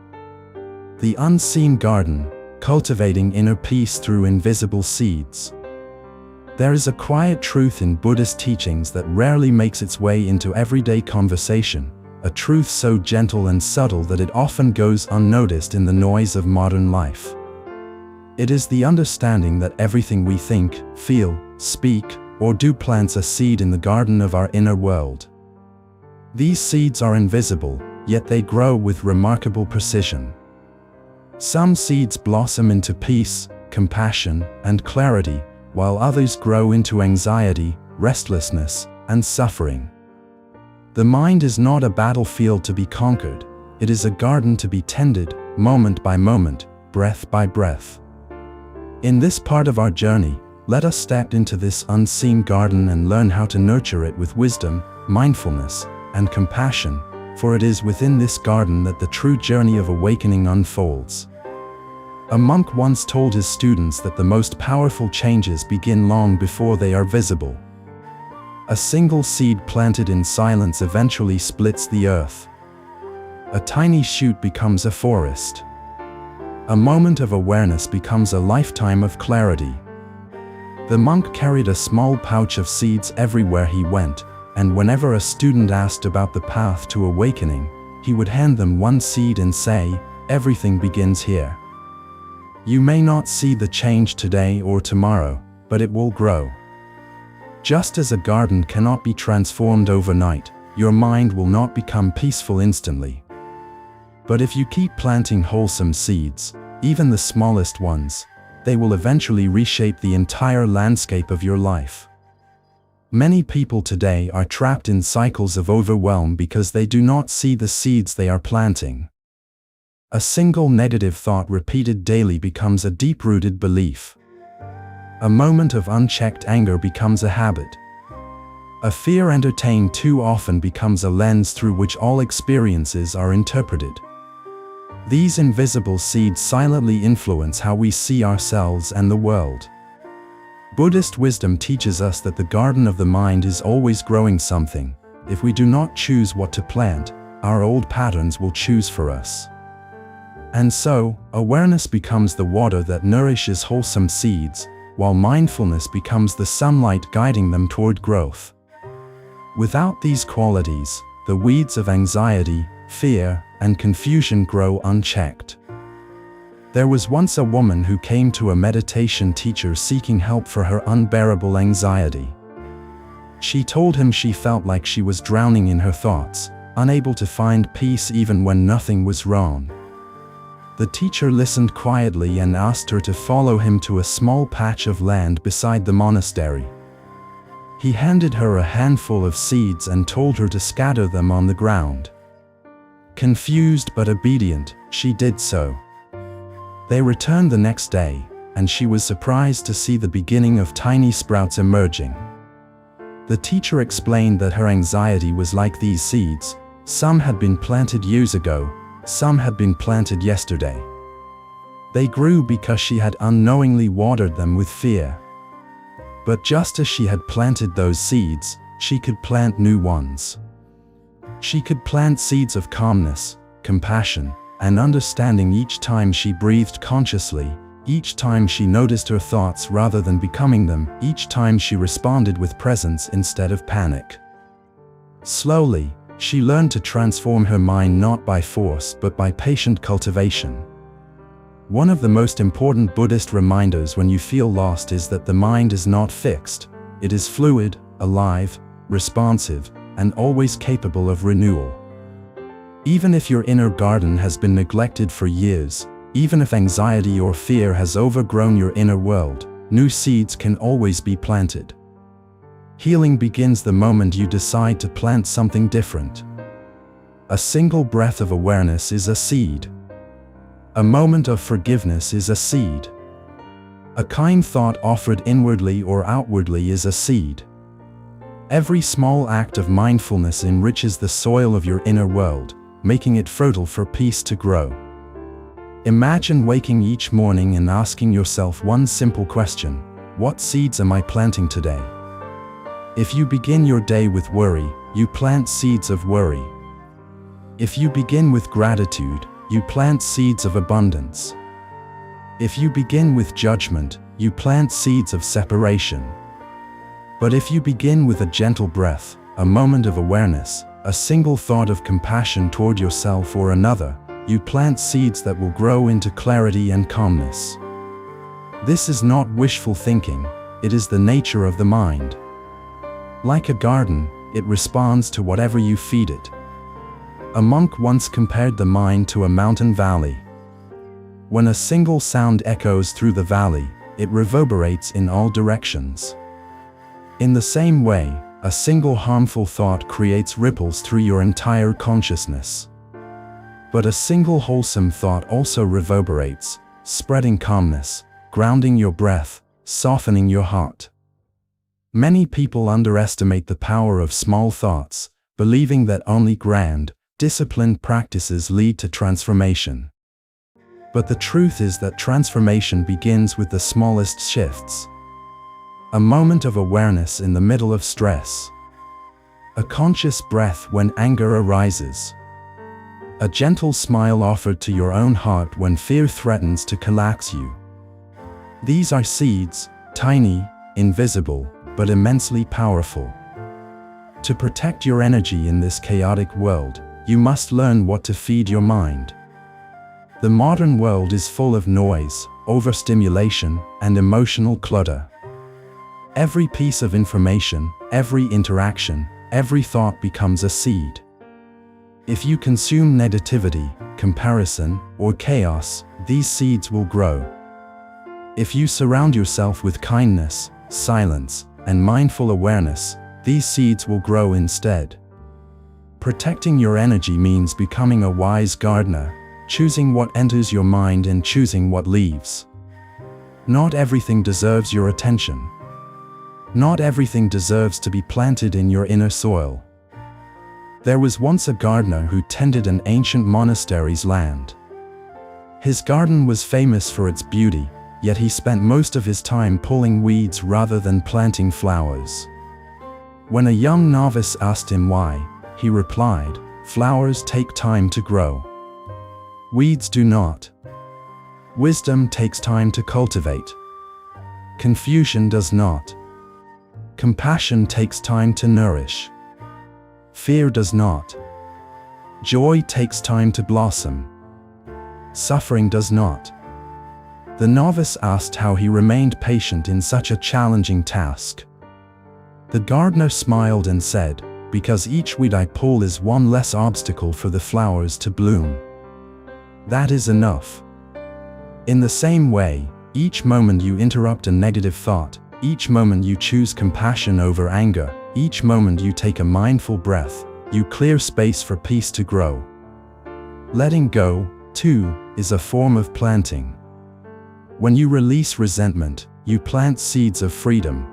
The Unseen Garden: Cultivating Inner Peace Through Invisible Seeds. There is a quiet truth in Buddhist teachings that rarely makes its way into everyday conversation, a truth so gentle and subtle that it often goes unnoticed in the noise of modern life. It is the understanding that everything we think, feel, speak, or do plants a seed in the garden of our inner world. These seeds are invisible, yet they grow with remarkable precision. Some seeds blossom into peace, compassion, and clarity, while others grow into anxiety, restlessness, and suffering. The mind is not a battlefield to be conquered, it is a garden to be tended, moment by moment, breath by breath. In this part of our journey, let us step into this unseen garden and learn how to nurture it with wisdom, mindfulness, and compassion, for it is within this garden that the true journey of awakening unfolds. A monk once told his students that the most powerful changes begin long before they are visible. A single seed planted in silence eventually splits the earth. A tiny shoot becomes a forest. A moment of awareness becomes a lifetime of clarity. The monk carried a small pouch of seeds everywhere he went, and whenever a student asked about the path to awakening, he would hand them one seed and say, "Everything begins here." You may not see the change today or tomorrow, but it will grow. Just as a garden cannot be transformed overnight, your mind will not become peaceful instantly. But if you keep planting wholesome seeds, even the smallest ones, they will eventually reshape the entire landscape of your life. Many people today are trapped in cycles of overwhelm because they do not see the seeds they are planting. A single negative thought repeated daily becomes a deep-rooted belief. A moment of unchecked anger becomes a habit. A fear entertained too often becomes a lens through which all experiences are interpreted. These invisible seeds silently influence how we see ourselves and the world. Buddhist wisdom teaches us that the garden of the mind is always growing something. If we do not choose what to plant, our old patterns will choose for us. And so, awareness becomes the water that nourishes wholesome seeds, while mindfulness becomes the sunlight guiding them toward growth. Without these qualities, the weeds of anxiety, fear, and confusion grow unchecked. There was once a woman who came to a meditation teacher seeking help for her unbearable anxiety. She told him she felt like she was drowning in her thoughts, unable to find peace even when nothing was wrong. The teacher listened quietly and asked her to follow him to a small patch of land beside the monastery. He handed her a handful of seeds and told her to scatter them on the ground. Confused but obedient, she did so. They returned the next day, and she was surprised to see the beginning of tiny sprouts emerging. The teacher explained that her anxiety was like these seeds. Some had been planted years ago, some had been planted yesterday. They grew because she had unknowingly watered them with fear. But just as she had planted those seeds, she could plant new ones. She could plant seeds of calmness, compassion, and understanding each time she breathed consciously, each time she noticed her thoughts rather than becoming them, each time she responded with presence instead of panic. Slowly, she learned to transform her mind not by force but by patient cultivation. One of the most important Buddhist reminders when you feel lost is that the mind is not fixed. It is fluid, alive, responsive, and always capable of renewal. Even if your inner garden has been neglected for years, even if anxiety or fear has overgrown your inner world, new seeds can always be planted. Healing begins the moment you decide to plant something different. A single breath of awareness is a seed. A moment of forgiveness is a seed. A kind thought offered inwardly or outwardly is a seed. Every small act of mindfulness enriches the soil of your inner world, making it fertile for peace to grow. Imagine waking each morning and asking yourself one simple question: what seeds am I planting today? If you begin your day with worry, you plant seeds of worry. If you begin with gratitude, you plant seeds of abundance. If you begin with judgment, you plant seeds of separation. But if you begin with a gentle breath, a moment of awareness, a single thought of compassion toward yourself or another, you plant seeds that will grow into clarity and calmness. This is not wishful thinking, it is the nature of the mind. Like a garden, it responds to whatever you feed it. A monk once compared the mind to a mountain valley. When a single sound echoes through the valley, it reverberates in all directions. In the same way, a single harmful thought creates ripples through your entire consciousness. But a single wholesome thought also reverberates, spreading calmness, grounding your breath, softening your heart. Many people underestimate the power of small thoughts, believing that only grand, disciplined practices lead to transformation. But the truth is that transformation begins with the smallest shifts. A moment of awareness in the middle of stress. A conscious breath when anger arises. A gentle smile offered to your own heart when fear threatens to collapse you. These are seeds, tiny, invisible, but immensely powerful. To protect your energy in this chaotic world, you must learn what to feed your mind. The modern world is full of noise, overstimulation, and emotional clutter. Every piece of information, every interaction, every thought becomes a seed. If you consume negativity, comparison, or chaos, these seeds will grow. If you surround yourself with kindness, silence, and mindful awareness, these seeds will grow instead. Protecting your energy means becoming a wise gardener, choosing what enters your mind and choosing what leaves. Not everything deserves your attention. Not everything deserves to be planted in your inner soil. There was once a gardener who tended an ancient monastery's land. His garden was famous for its beauty, yet he spent most of his time pulling weeds rather than planting flowers. When a young novice asked him why, he replied, "Flowers take time to grow. Weeds do not. Wisdom takes time to cultivate. Confusion does not. Compassion takes time to nourish. Fear does not. Joy takes time to blossom. Suffering does not." The novice asked how he remained patient in such a challenging task. The gardener smiled and said, "Because each weed I pull is one less obstacle for the flowers to bloom. That is enough." In the same way, each moment you interrupt a negative thought, each moment you choose compassion over anger, each moment you take a mindful breath, you clear space for peace to grow. Letting go, too, is a form of planting. When you release resentment, you plant seeds of freedom.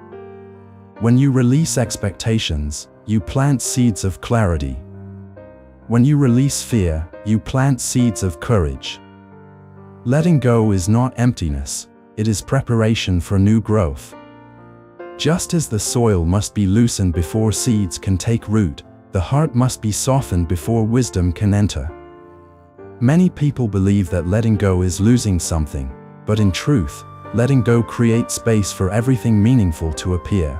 When you release expectations, you plant seeds of clarity. When you release fear, you plant seeds of courage. Letting go is not emptiness, it is preparation for new growth. Just as the soil must be loosened before seeds can take root, the heart must be softened before wisdom can enter. Many people believe that letting go is losing something, but in truth, letting go creates space for everything meaningful to appear.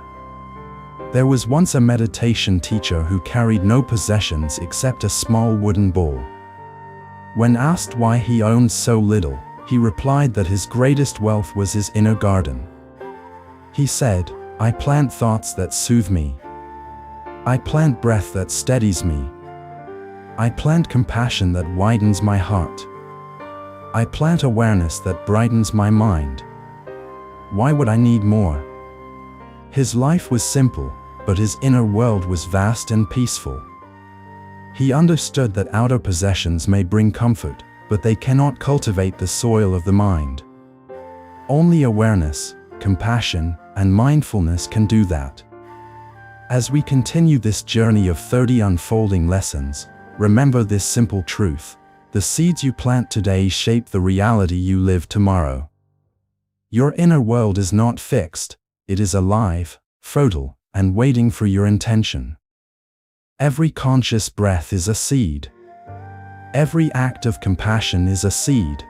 There was once a meditation teacher who carried no possessions except a small wooden bowl. When asked why he owned so little, he replied that his greatest wealth was his inner garden. He said, "I plant thoughts that soothe me. I plant breath that steadies me. I plant compassion that widens my heart. I plant awareness that brightens my mind. Why would I need more?" His life was simple, but his inner world was vast and peaceful. He understood that outer possessions may bring comfort, but they cannot cultivate the soil of the mind. Only awareness, compassion, and mindfulness can do that. As we continue this journey of 30 unfolding lessons, remember this simple truth: the seeds you plant today shape the reality you live tomorrow. Your inner world is not fixed, it is alive, fertile, and waiting for your intention. Every conscious breath is a seed. Every act of compassion is a seed.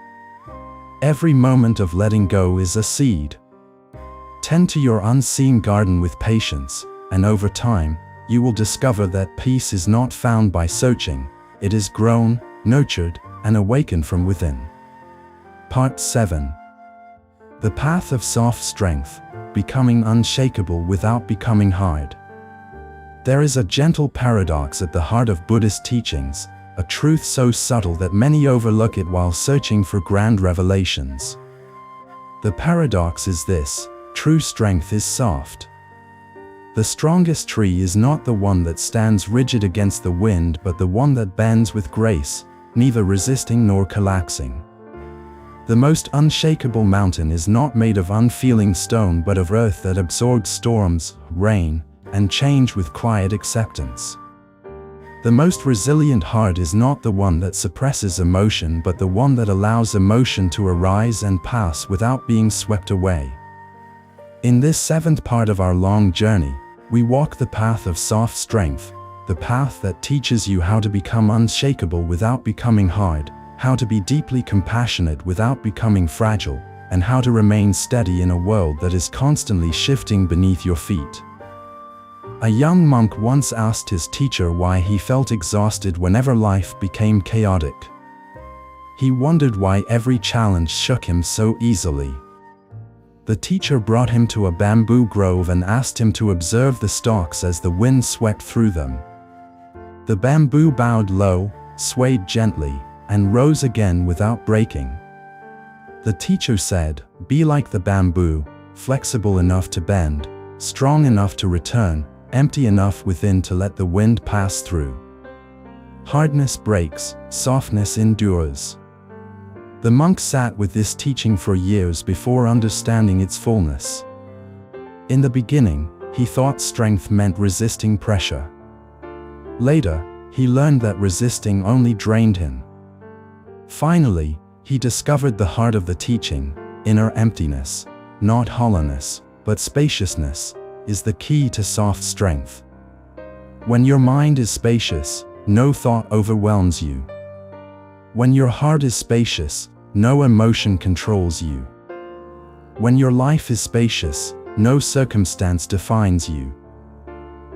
Every moment of letting go is a seed. Tend to your unseen garden with patience, and over time, you will discover that peace is not found by searching, it is grown, nurtured, and awakened from within. Part 7. The Path of Soft Strength, Becoming Unshakable Without Becoming Hard. There is a gentle paradox at the heart of Buddhist teachings, a truth so subtle that many overlook it while searching for grand revelations. The paradox is this: true strength is soft. The strongest tree is not the one that stands rigid against the wind, but the one that bends with grace, neither resisting nor collapsing. The most unshakable mountain is not made of unfeeling stone but of earth that absorbs storms, rain, and change with quiet acceptance. The most resilient heart is not the one that suppresses emotion but the one that allows emotion to arise and pass without being swept away. In this 7th part of our long journey, we walk the path of soft strength, the path that teaches you how to become unshakable without becoming hard, how to be deeply compassionate without becoming fragile, and how to remain steady in a world that is constantly shifting beneath your feet. A young monk once asked his teacher why he felt exhausted whenever life became chaotic. He wondered why every challenge shook him so easily. The teacher brought him to a bamboo grove and asked him to observe the stalks as the wind swept through them. The bamboo bowed low, swayed gently, and rose again without breaking. The teacher said, "Be like the bamboo, flexible enough to bend, strong enough to return, empty enough within to let the wind pass through. Hardness breaks, softness endures. The monk sat with this teaching for years before understanding its fullness. In the beginning, he thought strength meant resisting pressure. Later, he learned that resisting only drained him. Finally, he discovered the heart of the teaching: inner emptiness, not hollowness, but spaciousness, is the key to soft strength. When your mind is spacious, no thought overwhelms you. When your heart is spacious, no emotion controls you. When your life is spacious, no circumstance defines you.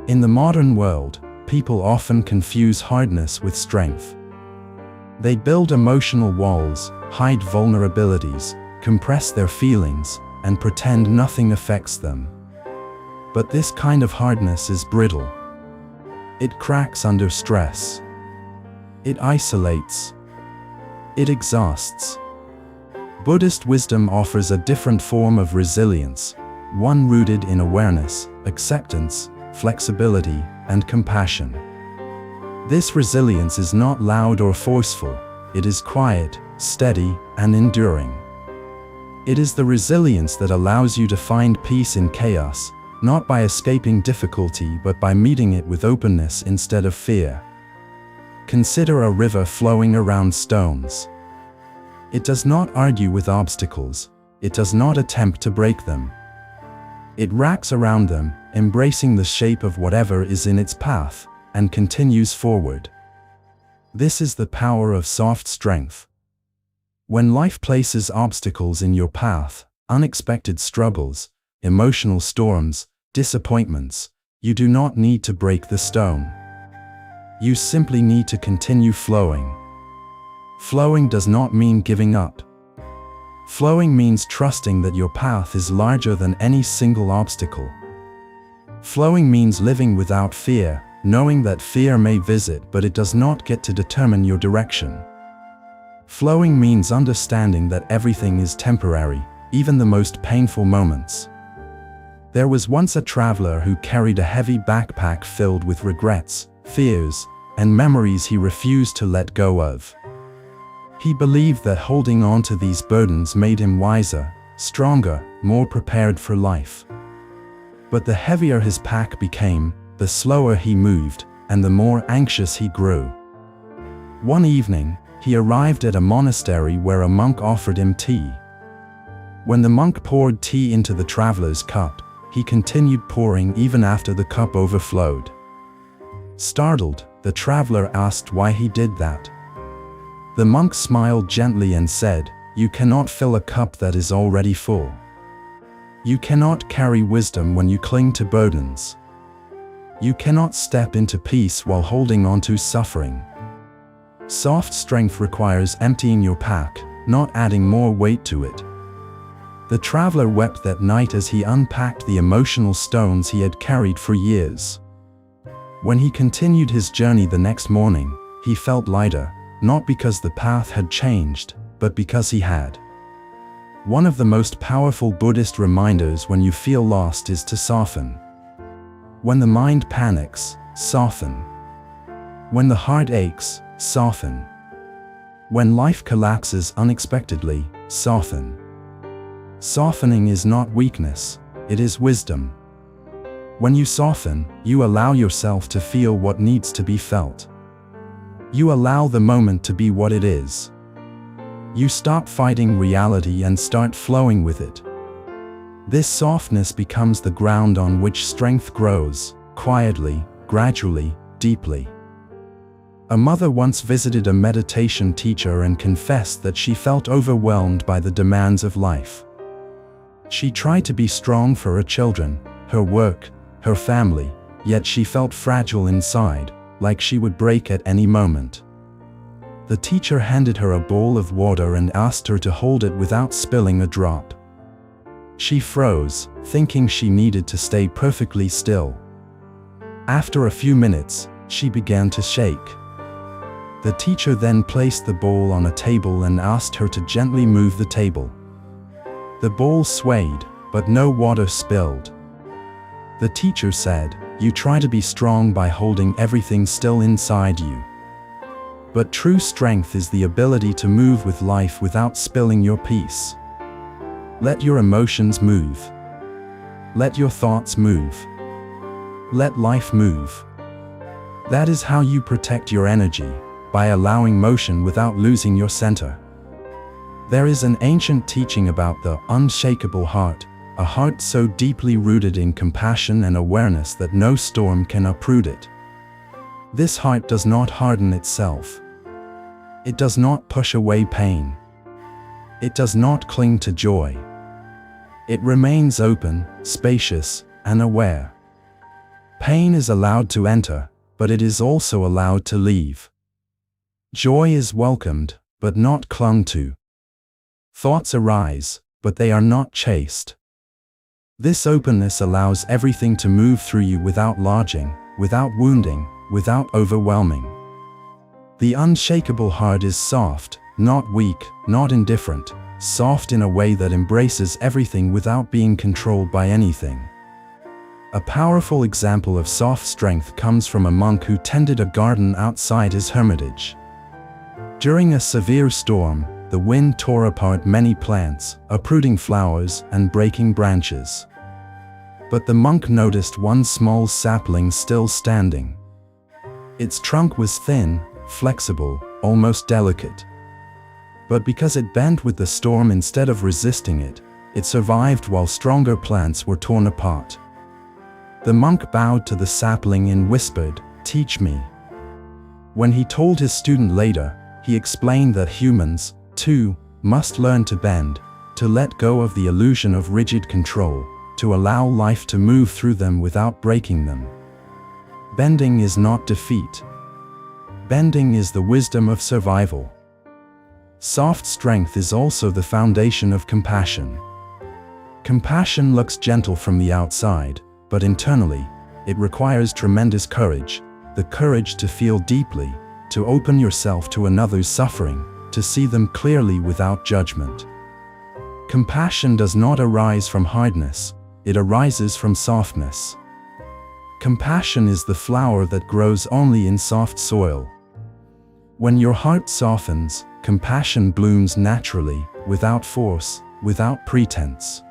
In the modern world, people often confuse hardness with strength. They build emotional walls, hide vulnerabilities, compress their feelings, and pretend nothing affects them. But this kind of hardness is brittle. It cracks under stress. It isolates. It exhausts. Buddhist wisdom offers a different form of resilience, one rooted in awareness, acceptance, flexibility, and compassion. This resilience is not loud or forceful. It is quiet, steady, and enduring. It is the resilience that allows you to find peace in chaos, not by escaping difficulty but by meeting it with openness instead of fear. Consider a river flowing around stones. It does not argue with obstacles. It does not attempt to break them. It wraps around them, embracing the shape of whatever is in its path, and continues forward. This is the power of soft strength. When life places obstacles in your path, unexpected struggles, emotional storms, disappointments, you do not need to break the stone. You simply need to continue flowing. Flowing does not mean giving up. Flowing means trusting that your path is larger than any single obstacle. Flowing means living without fear, knowing that fear may visit but it does not get to determine your direction. Flowing means understanding that everything is temporary, even the most painful moments. There was once a traveler who carried a heavy backpack filled with regrets, fears, and memories he refused to let go of. He believed that holding on to these burdens made him wiser, stronger, more prepared for life. But the heavier his pack became, the slower he moved, and the more anxious he grew. One evening, he arrived at a monastery where a monk offered him tea. When the monk poured tea into the traveler's cup, he continued pouring even after the cup overflowed. Startled, the traveler asked why he did that. The monk smiled gently and said, "You cannot fill a cup that is already full. You cannot carry wisdom when you cling to burdens. You cannot step into peace while holding on to suffering." Soft strength requires emptying your pack, not adding more weight to it. The traveler wept that night as he unpacked the emotional stones he had carried for years. When he continued his journey the next morning, he felt lighter, not because the path had changed, but because he had. One of the most powerful Buddhist reminders when you feel lost is to soften. When the mind panics, soften. When the heart aches, soften. When life collapses unexpectedly, soften. Softening is not weakness, it is wisdom. When you soften, you allow yourself to feel what needs to be felt. You allow the moment to be what it is. You stop fighting reality and start flowing with it. This softness becomes the ground on which strength grows, quietly, gradually, deeply. A mother once visited a meditation teacher and confessed that she felt overwhelmed by the demands of life. She tried to be strong for her children, her work, her family, yet she felt fragile inside, like she would break at any moment. The teacher handed her a bowl of water and asked her to hold it without spilling a drop. She froze, thinking she needed to stay perfectly still. After a few minutes, she began to shake. The teacher then placed the bowl on a table and asked her to gently move the table. The bowl swayed, but no water spilled. The teacher said, "You try to be strong by holding everything still inside you. But true strength is the ability to move with life without spilling your peace. Let your emotions move. Let your thoughts move. Let life move." That is how you protect your energy, by allowing motion without losing your center. There is an ancient teaching about the unshakable heart, a heart so deeply rooted in compassion and awareness that no storm can uproot it. This heart does not harden itself. It does not push away pain. It does not cling to joy. It remains open, spacious, and aware. Pain is allowed to enter, but it is also allowed to leave. Joy is welcomed, but not clung to. Thoughts arise, but they are not chased. This openness allows everything to move through you without lodging, without wounding, without overwhelming. The unshakable heart is soft, not weak, not indifferent, soft in a way that embraces everything without being controlled by anything. A powerful example of soft strength comes from a monk who tended a garden outside his hermitage. During a severe storm, the wind tore apart many plants, uprooting flowers and breaking branches. But the monk noticed one small sapling still standing. Its trunk was thin, flexible, almost delicate. But because it bent with the storm instead of resisting it, it survived while stronger plants were torn apart. The monk bowed to the sapling and whispered, "Teach me." When he told his student later, he explained that humans, too, must learn to bend, to let go of the illusion of rigid control, to allow life to move through them without breaking them. Bending is not defeat. Bending is the wisdom of survival. Soft strength is also the foundation of compassion. Compassion looks gentle from the outside, but internally, it requires tremendous courage, the courage to feel deeply, to open yourself to another's suffering, to see them clearly without judgment. Compassion does not arise from hardness, it arises from softness. Compassion is the flower that grows only in soft soil. When your heart softens, compassion blooms naturally, without force, without pretense.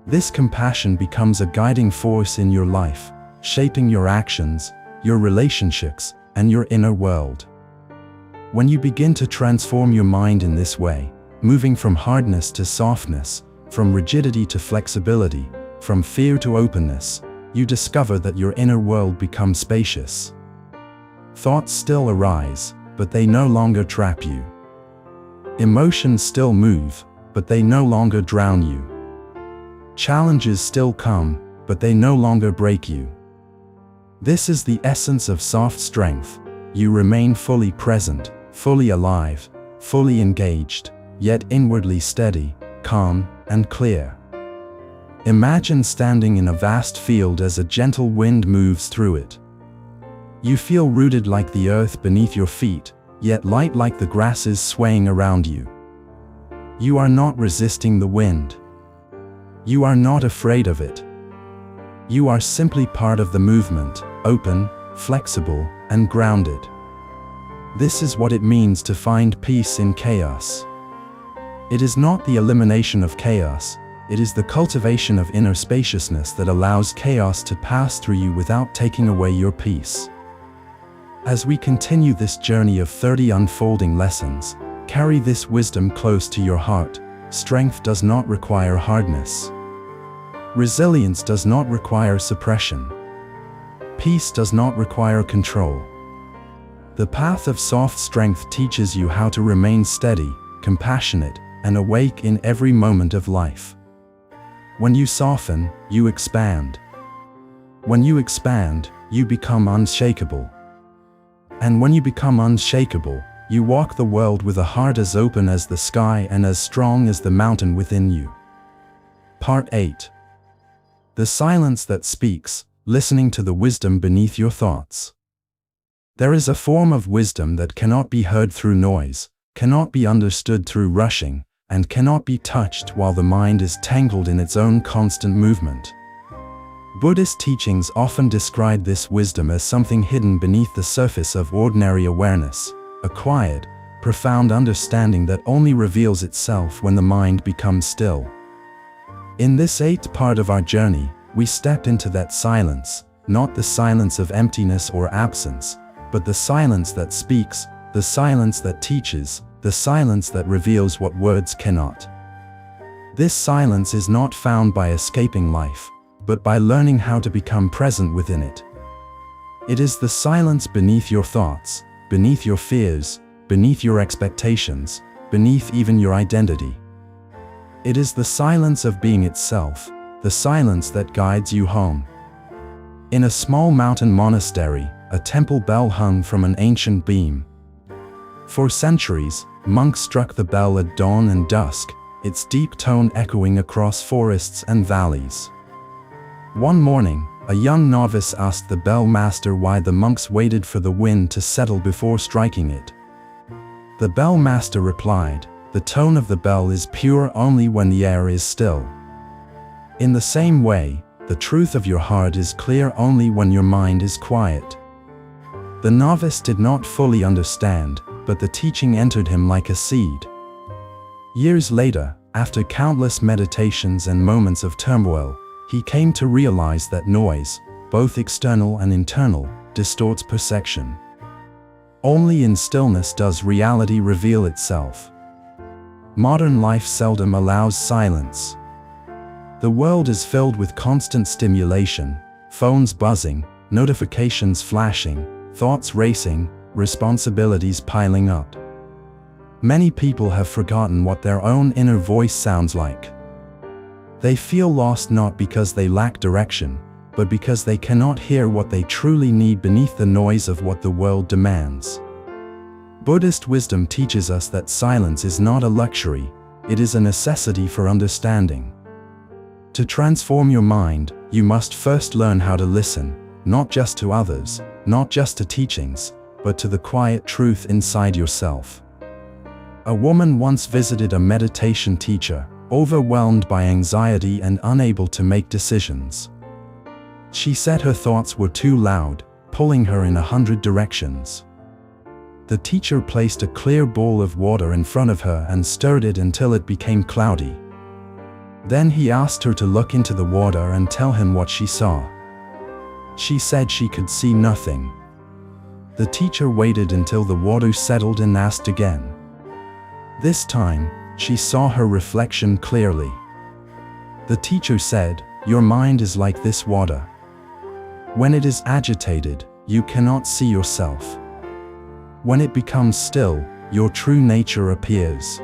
This compassion becomes a guiding force in your life, shaping your actions, your relationships, and your inner world. When you begin to transform your mind in this way, moving from hardness to softness, from rigidity to flexibility, from fear to openness, you discover that your inner world becomes spacious. Thoughts still arise, but they no longer trap you. Emotions still move, but they no longer drown you. Challenges still come, but they no longer break you. This is the essence of soft strength. You remain fully present, fully alive, fully engaged, yet inwardly steady, calm, and clear. Imagine standing in a vast field as a gentle wind moves through it. You feel rooted like the earth beneath your feet, yet light like the grasses swaying around you. You are not resisting the wind. You are not afraid of it. You are simply part of the movement, open, flexible, and grounded. This is what it means to find peace in chaos. It is not the elimination of chaos, it is the cultivation of inner spaciousness that allows chaos to pass through you without taking away your peace. As we continue this journey of 30 unfolding lessons, carry this wisdom close to your heart. Strength does not require hardness. Resilience does not require suppression. Peace does not require control. The path of soft strength teaches you how to remain steady, compassionate, and awake in every moment of life. When you soften, you expand. When you expand, you become unshakable. And when you become unshakable, you walk the world with a heart as open as the sky and as strong as the mountain within you. Part 8. The silence that speaks, listening to the wisdom beneath your thoughts. There is a form of wisdom that cannot be heard through noise, cannot be understood through rushing, and cannot be touched while the mind is tangled in its own constant movement. Buddhist teachings often describe this wisdom as something hidden beneath the surface of ordinary awareness, a quiet, profound understanding that only reveals itself when the mind becomes still. In this eighth part of our journey, we step into that silence, not the silence of emptiness or absence, but the silence that speaks, the silence that teaches, the silence that reveals what words cannot. This silence is not found by escaping life, but by learning how to become present within it. It is the silence beneath your thoughts, beneath your fears, beneath your expectations, beneath even your identity. It is the silence of being itself, the silence that guides you home. In a small mountain monastery, a temple bell hung from an ancient beam. For centuries, monks struck the bell at dawn and dusk, its deep tone echoing across forests and valleys. One morning, a young novice asked the bell master why the monks waited for the wind to settle before striking it. The bell master replied, "The tone of the bell is pure only when the air is still." In the same way, the truth of your heart is clear only when your mind is quiet. The novice did not fully understand, but the teaching entered him like a seed. Years later, after countless meditations and moments of turmoil, he came to realize that noise, both external and internal, distorts perception. Only in stillness does reality reveal itself. Modern life seldom allows silence. The world is filled with constant stimulation, phones buzzing, notifications flashing, thoughts racing, responsibilities piling up. Many people have forgotten what their own inner voice sounds like. They feel lost not because they lack direction, but because they cannot hear what they truly need beneath the noise of what the world demands. Buddhist wisdom teaches us that silence is not a luxury, it is a necessity for understanding. To transform your mind, you must first learn how to listen, not just to others, not just to teachings, but to the quiet truth inside yourself. A woman once visited a meditation teacher, overwhelmed by anxiety and unable to make decisions. She said her thoughts were too loud, pulling her in 100 directions. The teacher placed a clear bowl of water in front of her and stirred it until it became cloudy. Then he asked her to look into the water and tell him what she saw. She said she could see nothing. The teacher waited until the water settled and asked again. This time, she saw her reflection clearly. The teacher said, "Your mind is like this water. When it is agitated, you cannot see yourself. When it becomes still, your true nature appears."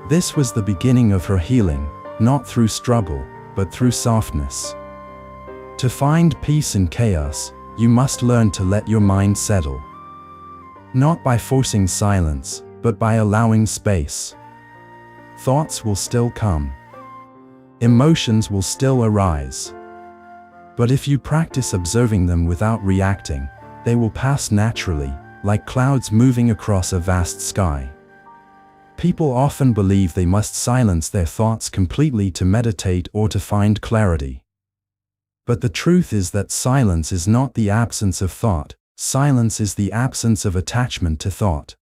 This was the beginning of her healing, not through struggle, but through softness. To find peace in chaos, you must learn to let your mind settle. Not by forcing silence, but by allowing space. Thoughts will still come. Emotions will still arise. But if you practice observing them without reacting, they will pass naturally, like clouds moving across a vast sky. People often believe they must silence their thoughts completely to meditate or to find clarity. But the truth is that silence is not the absence of thought, silence is the absence of attachment to thought.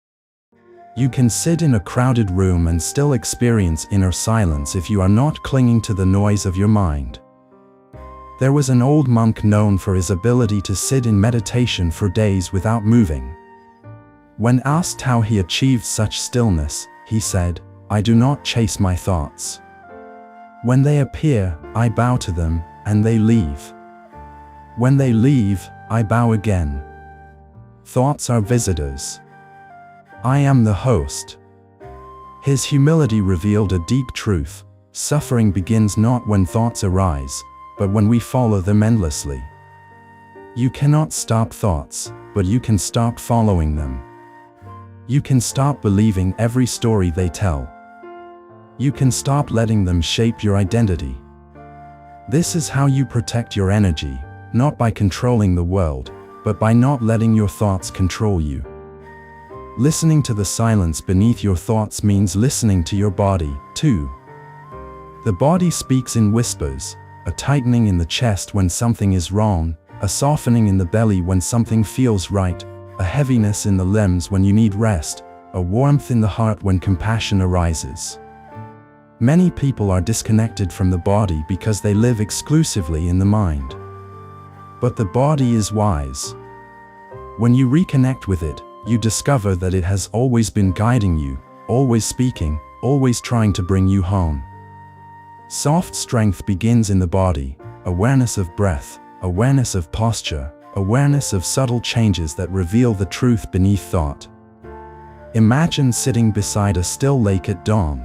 You can sit in a crowded room and still experience inner silence if you are not clinging to the noise of your mind. There was an old monk known for his ability to sit in meditation for days without moving. When asked how he achieved such stillness, he said, "I do not chase my thoughts. When they appear, I bow to them, and they leave. When they leave, I bow again. Thoughts are visitors. I am the host." His humility revealed a deep truth. Suffering begins not when thoughts arise, but when we follow them endlessly. You cannot stop thoughts, but you can stop following them. You can stop believing every story they tell. You can stop letting them shape your identity. This is how you protect your energy, not by controlling the world, but by not letting your thoughts control you. Listening to the silence beneath your thoughts means listening to your body, too. The body speaks in whispers, a tightening in the chest when something is wrong, a softening in the belly when something feels right, a heaviness in the limbs when you need rest, a warmth in the heart when compassion arises. Many people are disconnected from the body because they live exclusively in the mind. But the body is wise. When you reconnect with it, you discover that it has always been guiding you, always speaking, always trying to bring you home. Soft strength begins in the body, awareness of breath, awareness of posture, awareness of subtle changes that reveal the truth beneath thought. Imagine sitting beside a still lake at dawn.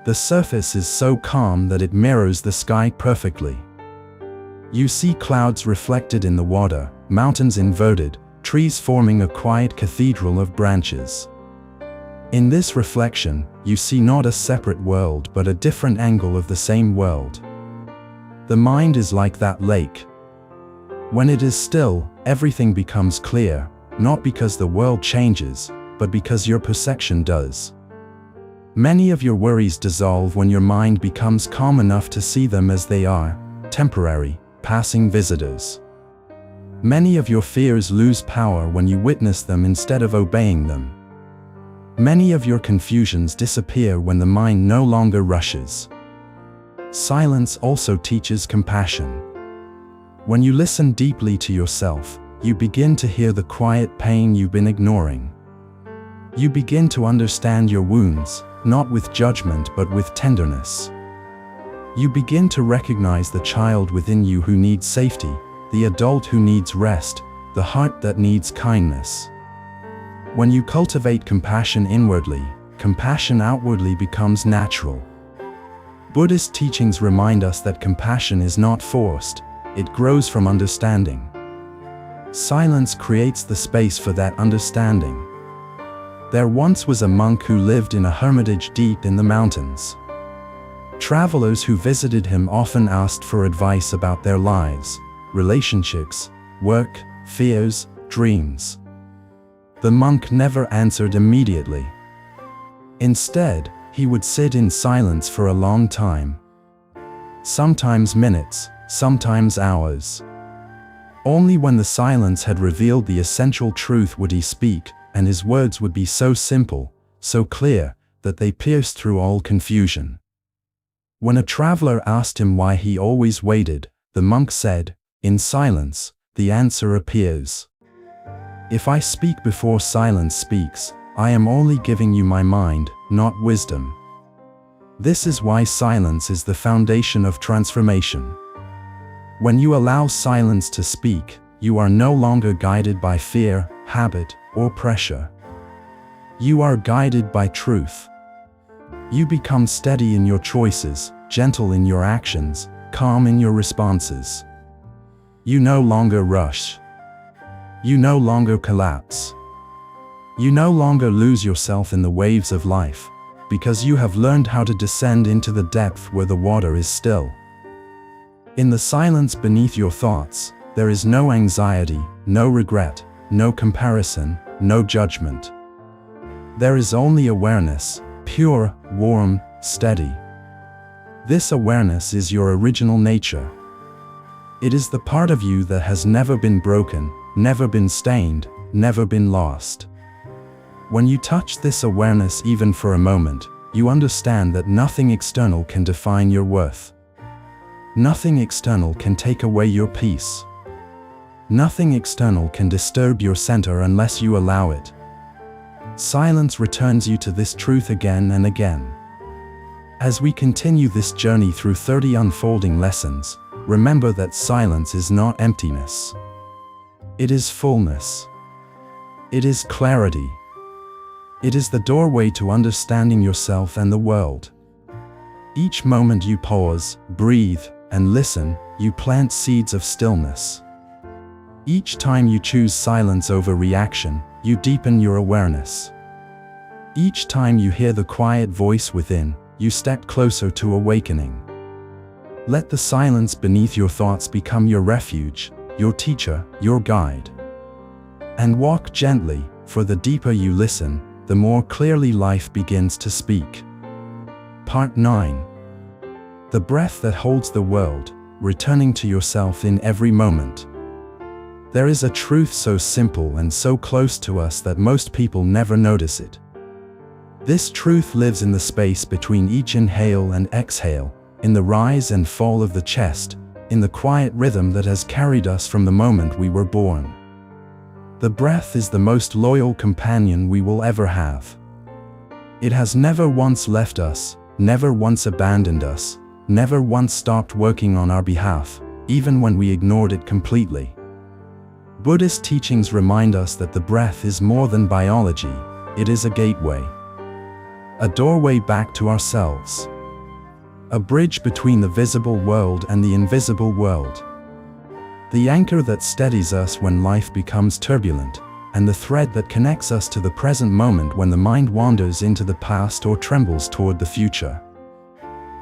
The surface is so calm that it mirrors the sky perfectly. You see clouds reflected in the water, mountains inverted, trees forming a quiet cathedral of branches. In this reflection, you see not a separate world but a different angle of the same world. The mind is like that lake. When it is still, everything becomes clear, not because the world changes, but because your perception does. Many of your worries dissolve when your mind becomes calm enough to see them as they are, temporary, passing visitors. Many of your fears lose power when you witness them instead of obeying them. Many of your confusions disappear when the mind no longer rushes. Silence also teaches compassion. When you listen deeply to yourself, you begin to hear the quiet pain you've been ignoring. You begin to understand your wounds, not with judgment but with tenderness. You begin to recognize the child within you who needs safety, the adult who needs rest, the heart that needs kindness. When you cultivate compassion inwardly, compassion outwardly becomes natural. Buddhist teachings remind us that compassion is not forced, it grows from understanding. Silence creates the space for that understanding. There once was a monk who lived in a hermitage deep in the mountains. Travelers who visited him often asked for advice about their lives, relationships, work, fears, dreams. The monk never answered immediately. Instead, he would sit in silence for a long time. Sometimes minutes, sometimes hours. Only when the silence had revealed the essential truth would he speak, and his words would be so simple, so clear, that they pierced through all confusion. When a traveler asked him why he always waited, the monk said, "In silence, the answer appears. If I speak before silence speaks, I am only giving you my mind, not wisdom." This is why silence is the foundation of transformation. When you allow silence to speak, you are no longer guided by fear, habit, or pressure. You are guided by truth. You become steady in your choices, gentle in your actions, calm in your responses. You no longer rush. You no longer collapse. You no longer lose yourself in the waves of life, because you have learned how to descend into the depth where the water is still. In the silence beneath your thoughts, there is no anxiety, no regret, no comparison, no judgment. There is only awareness, pure, warm, steady. This awareness is your original nature. It is the part of you that has never been broken, never been stained, never been lost. When you touch this awareness even for a moment, you understand that nothing external can define your worth. Nothing external can take away your peace. Nothing external can disturb your center unless you allow it. Silence returns you to this truth again and again. As we continue this journey through 30 unfolding lessons, remember that silence is not emptiness. It is fullness. It is clarity. It is the doorway to understanding yourself and the world. Each moment you pause, breathe, and listen, you plant seeds of stillness. Each time you choose silence over reaction, you deepen your awareness. Each time you hear the quiet voice within, you step closer to awakening. Let the silence beneath your thoughts become your refuge, your teacher, your guide. And walk gently, for the deeper you listen, the more clearly life begins to speak. Part 9. the breath that holds the world, returning to yourself in every moment. There is a truth so simple and so close to us that most people never notice it. This truth lives in the space between each inhale and exhale, in the rise and fall of the chest, in the quiet rhythm that has carried us from the moment we were born. The breath is the most loyal companion we will ever have. It has never once left us, never once abandoned us, never once stopped working on our behalf, even when we ignored it completely. Buddhist teachings remind us that the breath is more than biology, it is a gateway. A doorway back to ourselves. A bridge between the visible world and the invisible world. The anchor that steadies us when life becomes turbulent, and the thread that connects us to the present moment when the mind wanders into the past or trembles toward the future.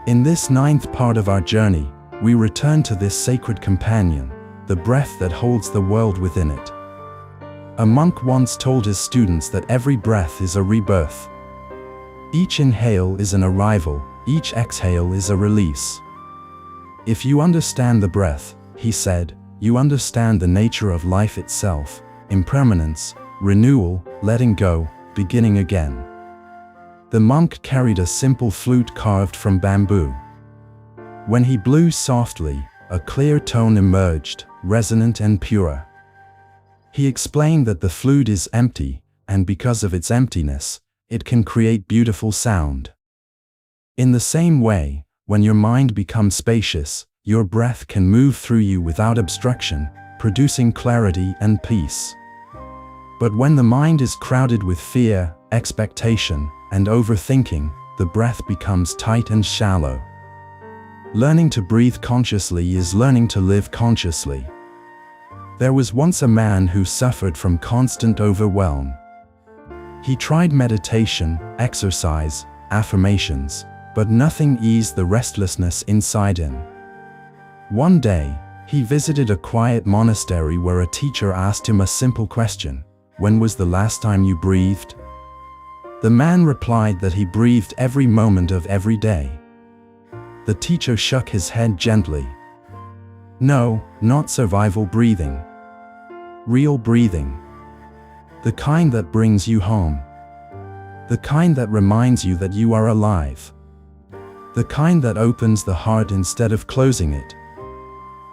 In this 9th part of our journey, we return to this sacred companion, the breath that holds the world within it. A monk once told his students that every breath is a rebirth. Each inhale is an arrival, each exhale is a release. If you understand the breath, he said, you understand the nature of life itself, impermanence, renewal, letting go, beginning again. The monk carried a simple flute carved from bamboo. When he blew softly, a clear tone emerged, resonant and pure. He explained that the flute is empty, and because of its emptiness, it can create beautiful sound. In the same way, when your mind becomes spacious, your breath can move through you without obstruction, producing clarity and peace. But when the mind is crowded with fear, expectation, and overthinking, the breath becomes tight and shallow. Learning to breathe consciously is learning to live consciously. There was once a man who suffered from constant overwhelm. He tried meditation, exercise, affirmations, but nothing eased the restlessness inside him. One day, he visited a quiet monastery where a teacher asked him a simple question: "When was the last time you breathed?" The man replied that he breathed every moment of every day. The teacher shook his head gently. "No, not survival breathing. Real breathing. The kind that brings you home. The kind that reminds you that you are alive. The kind that opens the heart instead of closing it."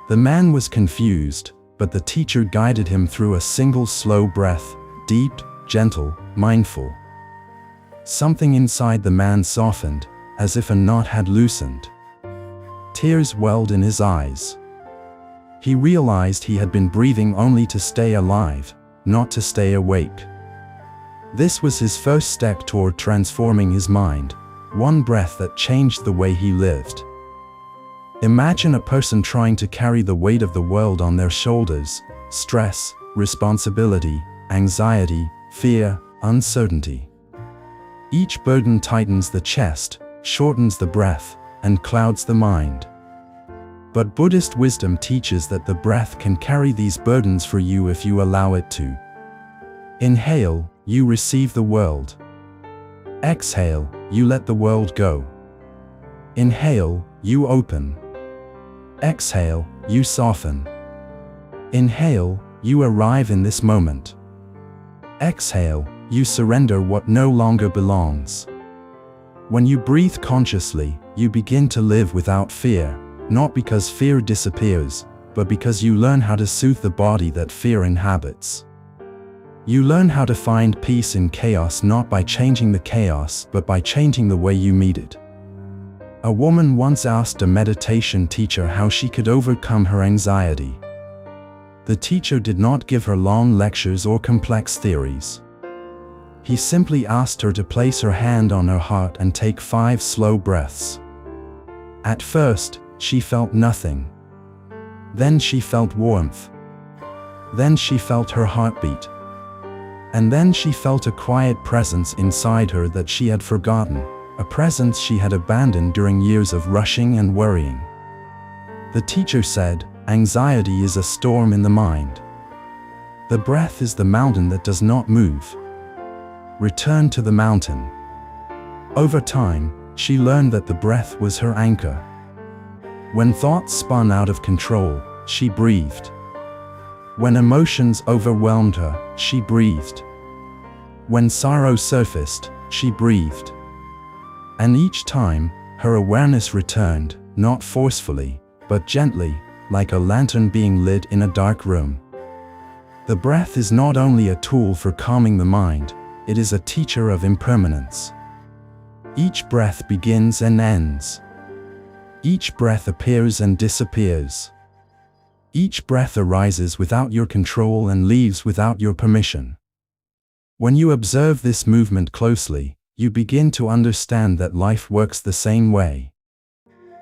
The man was confused, but the teacher guided him through a single slow breath, deep, gentle, mindful. Something inside the man softened, as if a knot had loosened. Tears welled in his eyes. He realized he had been breathing only to stay alive, not to stay awake. This was his first step toward transforming his mind, one breath that changed the way he lived. Imagine a person trying to carry the weight of the world on their shoulders: stress, responsibility, anxiety, fear, uncertainty. Each burden tightens the chest, shortens the breath, and clouds the mind. But Buddhist wisdom teaches that the breath can carry these burdens for you if you allow it to. Inhale, you receive the world. Exhale, you let the world go. Inhale, you open. Exhale, you soften. Inhale, you arrive in this moment. Exhale, you surrender what no longer belongs. When you breathe consciously, you begin to live without fear, not because fear disappears, but because you learn how to soothe the body that fear inhabits. You learn how to find peace in chaos not by changing the chaos, but by changing the way you meet it. A woman once asked a meditation teacher how she could overcome her anxiety. The teacher did not give her long lectures or complex theories. He simply asked her to place her hand on her heart and take 5 slow breaths. At first, she felt nothing. Then she felt warmth. Then she felt her heartbeat. And then she felt a quiet presence inside her that she had forgotten, a presence she had abandoned during years of rushing and worrying. The teacher said, "Anxiety is a storm in the mind. The breath is the mountain that does not move. Return to the mountain." Over time, she learned that the breath was her anchor. When thoughts spun out of control, she breathed. When emotions overwhelmed her, she breathed. When sorrow surfaced, she breathed. And each time, her awareness returned, not forcefully, but gently, like a lantern being lit in a dark room. The breath is not only a tool for calming the mind, it is a teacher of impermanence. Each breath begins and ends. Each breath appears and disappears. Each breath arises without your control and leaves without your permission. When you observe this movement closely, you begin to understand that life works the same way.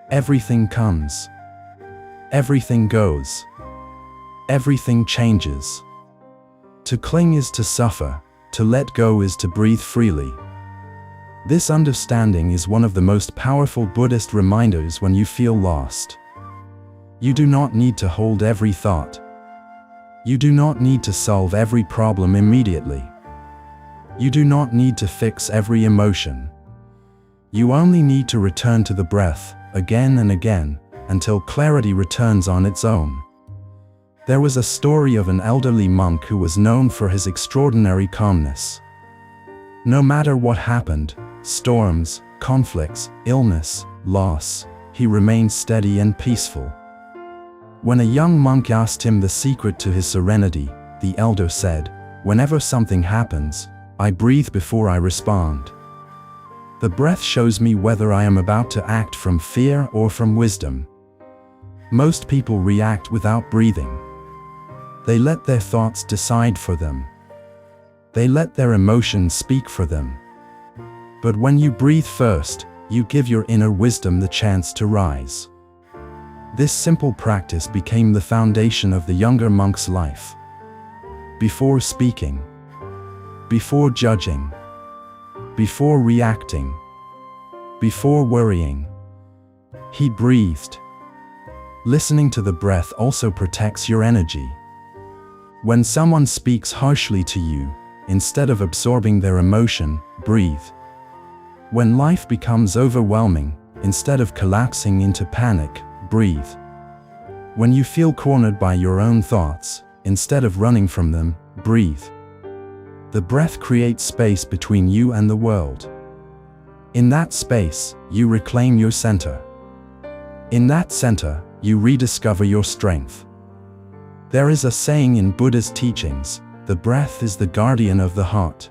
Everything comes. Everything goes. Everything changes. To cling is to suffer, to let go is to breathe freely. This understanding is one of the most powerful Buddhist reminders when you feel lost. You do not need to hold every thought. You do not need to solve every problem immediately. You do not need to fix every emotion. You only need to return to the breath, again and again, until clarity returns on its own. There was a story of an elderly monk who was known for his extraordinary calmness. No matter what happened, storms, conflicts, illness, loss, he remained steady and peaceful. When a young monk asked him the secret to his serenity, the elder said, "Whenever something happens, I breathe before I respond. The breath shows me whether I am about to act from fear or from wisdom." Most people react without breathing. They let their thoughts decide for them. They let their emotions speak for them. But when you breathe first, you give your inner wisdom the chance to rise. This simple practice became the foundation of the younger monk's life. Before speaking, before judging, before reacting, before worrying, he breathed. Listening to the breath also protects your energy. When someone speaks harshly to you, instead of absorbing their emotion, breathe. When life becomes overwhelming, instead of collapsing into panic, breathe. When you feel cornered by your own thoughts, instead of running from them, breathe. The breath creates space between you and the world. In that space, you reclaim your center. In that center, you rediscover your strength. There is a saying in Buddhist teachings, the breath is the guardian of the heart.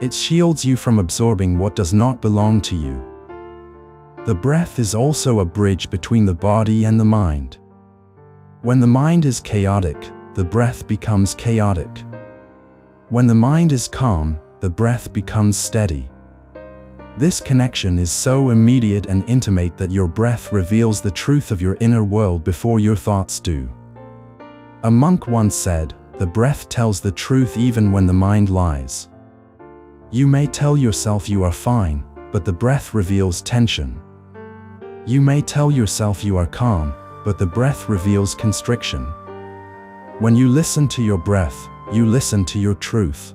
It shields you from absorbing what does not belong to you. The breath is also a bridge between the body and the mind. When the mind is chaotic, the breath becomes chaotic. When the mind is calm, the breath becomes steady. This connection is so immediate and intimate that your breath reveals the truth of your inner world before your thoughts do. A monk once said, "The breath tells the truth even when the mind lies." You may tell yourself you are fine, but the breath reveals tension. You may tell yourself you are calm, but the breath reveals constriction. When you listen to your breath, you listen to your truth.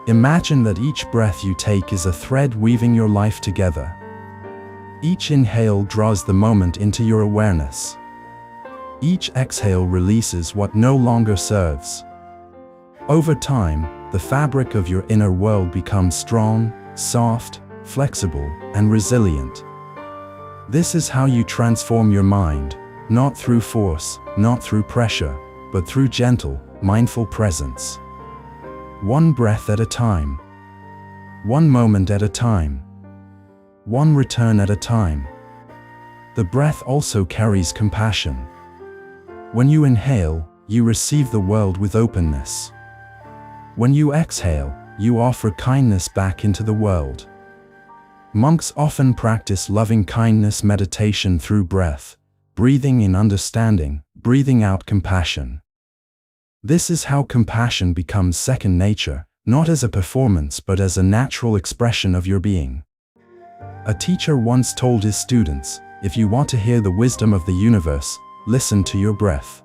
Imagine that each breath you take is a thread weaving your life together. Each inhale draws the moment into your awareness. Each exhale releases what no longer serves. Over time, the fabric of your inner world becomes strong, soft, flexible, and resilient. This is how you transform your mind, not through force, not through pressure, but through gentle, mindful presence. One breath at a time. One moment at a time. One return at a time. The breath also carries compassion. When you inhale, you receive the world with openness. When you exhale, you offer kindness back into the world. Monks often practice loving-kindness meditation through breath, breathing in understanding, breathing out compassion. This is how compassion becomes second nature, not as a performance but as a natural expression of your being. A teacher once told his students, "If you want to hear the wisdom of the universe, listen to your breath.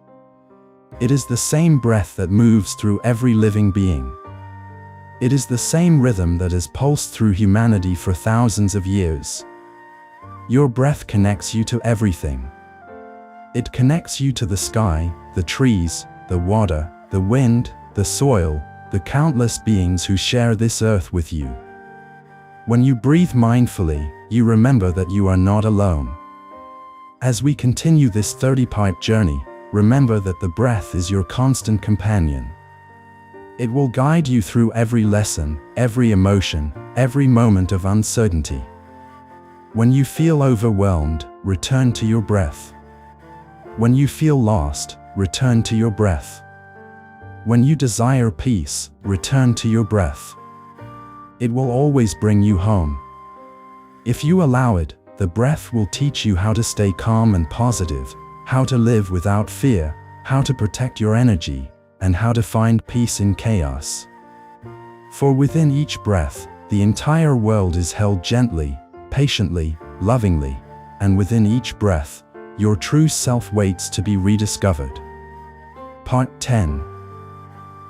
It is the same breath that moves through every living being. It is the same rhythm that has pulsed through humanity for thousands of years. Your breath connects you to everything. It connects you to the sky, the trees, the water, the wind, the soil, the countless beings who share this earth with you. When you breathe mindfully, you remember that you are not alone. As we continue this 30-part journey, remember that the breath is your constant companion. It will guide you through every lesson, every emotion, every moment of uncertainty. When you feel overwhelmed, return to your breath. When you feel lost, return to your breath. When you desire peace, return to your breath. It will always bring you home. If you allow it, the breath will teach you how to stay calm and positive, how to live without fear, how to protect your energy, and how to find peace in chaos. For within each breath, the entire world is held gently, patiently, lovingly, and within each breath, your true self waits to be rediscovered. Part 10.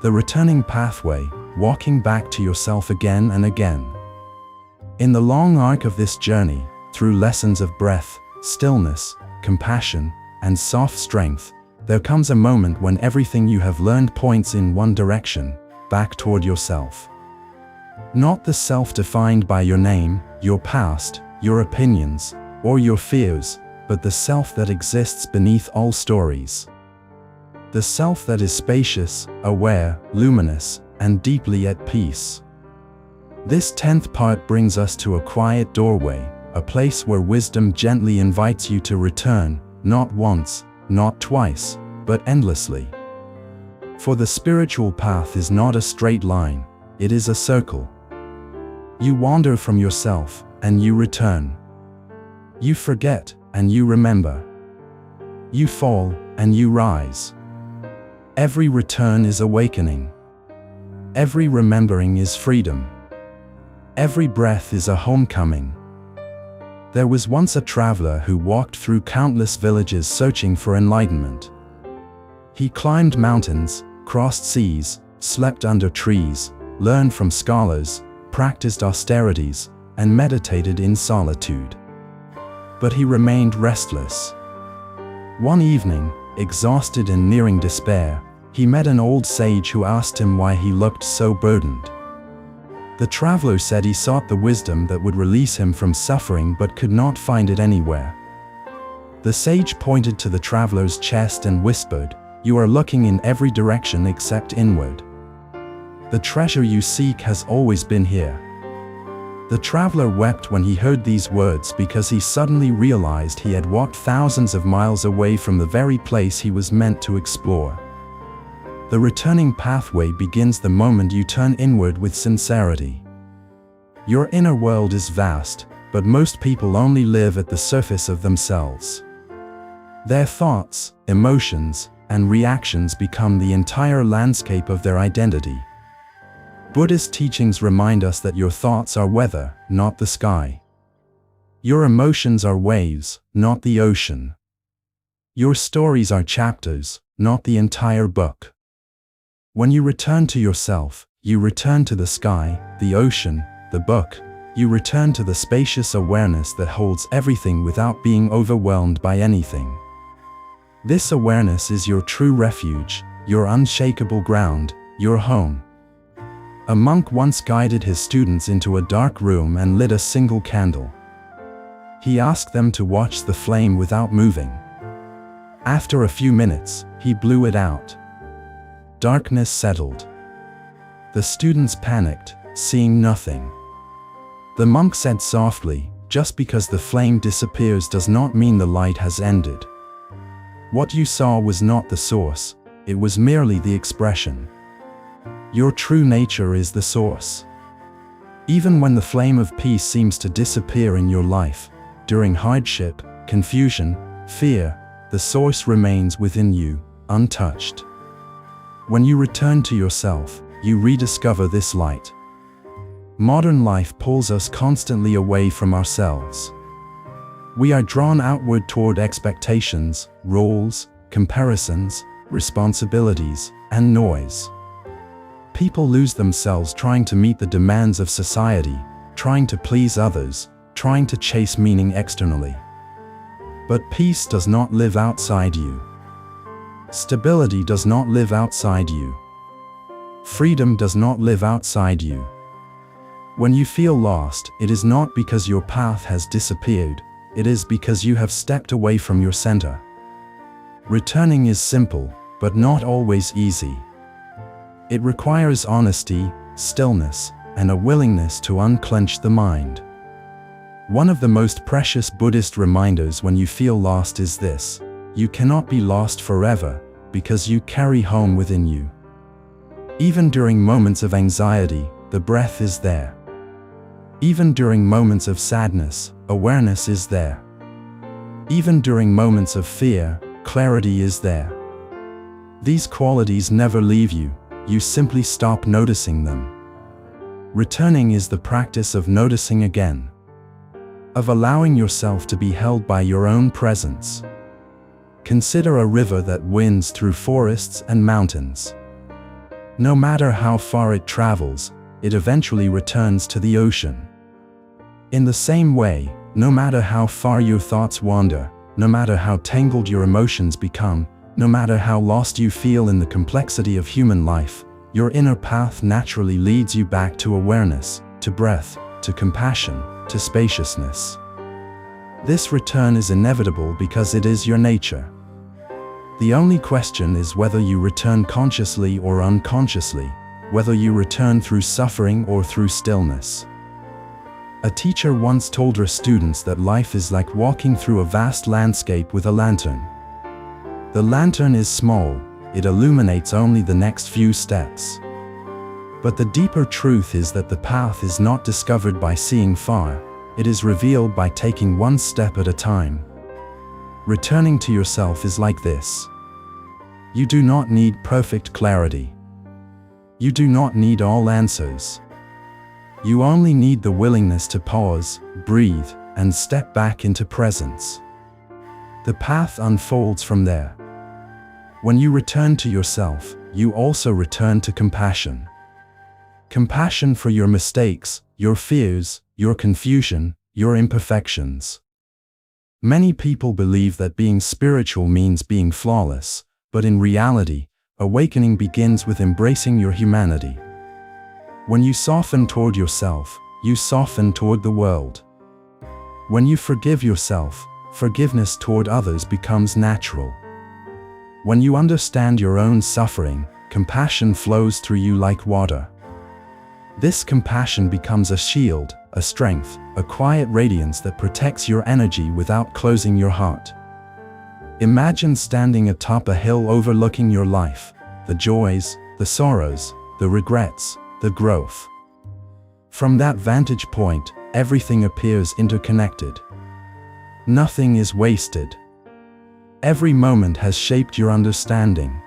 The returning pathway, walking back to yourself again and again. In the long arc of this journey, through lessons of breath, stillness, compassion, and soft strength, there comes a moment when everything you have learned points in one direction, back toward yourself. Not the self defined by your name, your past, your opinions, or your fears, but the self that exists beneath all stories. The self that is spacious, aware, luminous, and deeply at peace. This 10th part brings us to a quiet doorway, a place where wisdom gently invites you to return, not once, not twice, but endlessly. For the spiritual path is not a straight line, it is a circle. You wander from yourself, and you return. You forget, and you remember. You fall, and you rise. Every return is awakening. Every remembering is freedom. Every breath is a homecoming. There was once a traveler who walked through countless villages searching for enlightenment. He climbed mountains, crossed seas, slept under trees, learned from scholars, practiced austerities, and meditated in solitude. But he remained restless. One evening, exhausted and nearing despair, he met an old sage who asked him why he looked so burdened. The traveler said he sought the wisdom that would release him from suffering but could not find it anywhere. The sage pointed to the traveler's chest and whispered, "You are looking in every direction except inward. The treasure you seek has always been here." The traveler wept when he heard these words because he suddenly realized he had walked thousands of miles away from the very place he was meant to explore. The returning pathway begins the moment you turn inward with sincerity. Your inner world is vast, but most people only live at the surface of themselves. Their thoughts, emotions, and reactions become the entire landscape of their identity. Buddhist teachings remind us that your thoughts are weather, not the sky. Your emotions are waves, not the ocean. Your stories are chapters, not the entire book. When you return to yourself, you return to the sky, the ocean, the book. You return to the spacious awareness that holds everything without being overwhelmed by anything. This awareness is your true refuge, your unshakable ground, your home. A monk once guided his students into a dark room and lit a single candle. He asked them to watch the flame without moving. After a few minutes, he blew it out. Darkness settled. The students panicked, seeing nothing. The monk said softly, "Just because the flame disappears does not mean the light has ended. What you saw was not the source, it was merely the expression. Your true nature is the source." Even when the flame of peace seems to disappear in your life, during hardship, confusion, fear, the source remains within you, untouched. When you return to yourself, you rediscover this light. Modern life pulls us constantly away from ourselves. We are drawn outward toward expectations, roles, comparisons, responsibilities, and noise. People lose themselves trying to meet the demands of society, trying to please others, trying to chase meaning externally. But peace does not live outside you. Stability does not live outside you. Freedom does not live outside you. When you feel lost, it is not because your path has disappeared, it is because you have stepped away from your center. Returning is simple, but not always easy. It requires honesty, stillness, and a willingness to unclench the mind. One of the most precious Buddhist reminders when you feel lost is this: you cannot be lost forever, because you carry home within you. Even during moments of anxiety, the breath is there. Even during moments of sadness, awareness is there. Even during moments of fear, clarity is there. These qualities never leave you, you simply stop noticing them. Returning is the practice of noticing again, of allowing yourself to be held by your own presence. Consider a river that winds through forests and mountains. No matter how far it travels, it eventually returns to the ocean. In the same way, no matter how far your thoughts wander, no matter how tangled your emotions become, no matter how lost you feel in the complexity of human life, your inner path naturally leads you back to awareness, to breath, to compassion, to spaciousness. This return is inevitable because it is your nature. The only question is whether you return consciously or unconsciously, whether you return through suffering or through stillness. A teacher once told her students that life is like walking through a vast landscape with a lantern. The lantern is small, it illuminates only the next few steps. But the deeper truth is that the path is not discovered by seeing far, it is revealed by taking one step at a time. Returning to yourself is like this. You do not need perfect clarity. You do not need all answers. You only need the willingness to pause, breathe, and step back into presence. The path unfolds from there. When you return to yourself, you also return to compassion. Compassion for your mistakes, your fears, your confusion, your imperfections. Many people believe that being spiritual means being flawless, but in reality, awakening begins with embracing your humanity. When you soften toward yourself, you soften toward the world. When you forgive yourself, forgiveness toward others becomes natural. When you understand your own suffering, compassion flows through you like water. This compassion becomes a shield, a strength, a quiet radiance that protects your energy without closing your heart. Imagine standing atop a hill overlooking your life, the joys, the sorrows, the regrets, the growth. From that vantage point, everything appears interconnected. Nothing is wasted. Every moment has shaped your understanding.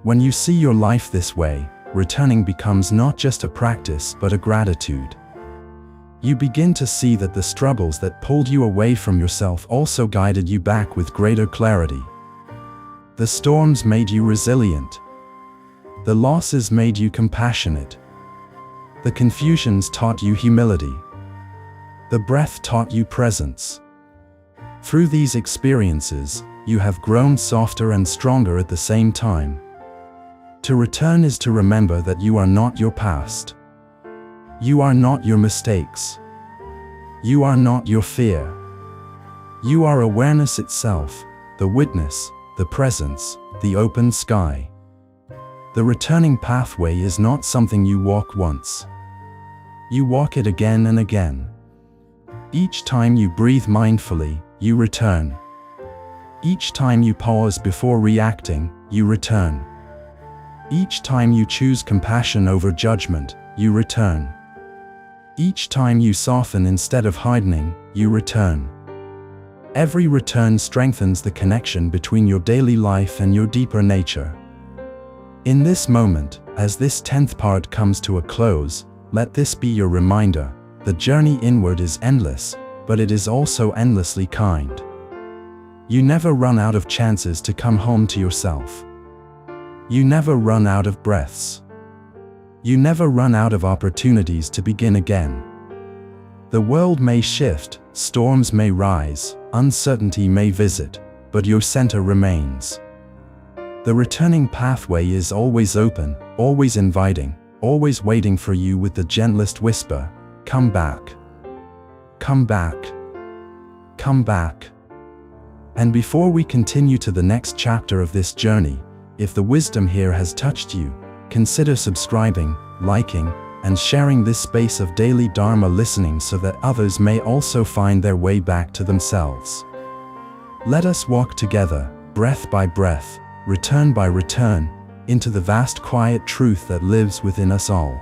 When you see your life this way, returning becomes not just a practice but a gratitude. You begin to see that the struggles that pulled you away from yourself also guided you back with greater clarity. The storms made you resilient. The losses made you compassionate. The confusions taught you humility. The breath taught you presence. Through these experiences, you have grown softer and stronger at the same time. To return is to remember that you are not your past. You are not your mistakes. You are not your fear. You are awareness itself, the witness, the presence, the open sky. The returning pathway is not something you walk once. You walk it again and again. Each time you breathe mindfully, you return. Each time you pause before reacting, you return. Each time you choose compassion over judgment, you return. Each time you soften instead of hardening, you return. Every return strengthens the connection between your daily life and your deeper nature. In this moment, as this 10th part comes to a close, let this be your reminder: the journey inward is endless, but it is also endlessly kind. You never run out of chances to come home to yourself. You never run out of breaths. You never run out of opportunities to begin again. The world may shift, storms may rise, uncertainty may visit, but your center remains. The returning pathway is always open, always inviting, always waiting for you with the gentlest whisper, "Come back. Come back. Come back." And before we continue to the next chapter of this journey, if the wisdom here has touched you, consider subscribing, liking, and sharing this space of daily Dharma listening so that others may also find their way back to themselves. Let us walk together, breath by breath, return by return, into the vast quiet truth that lives within us all.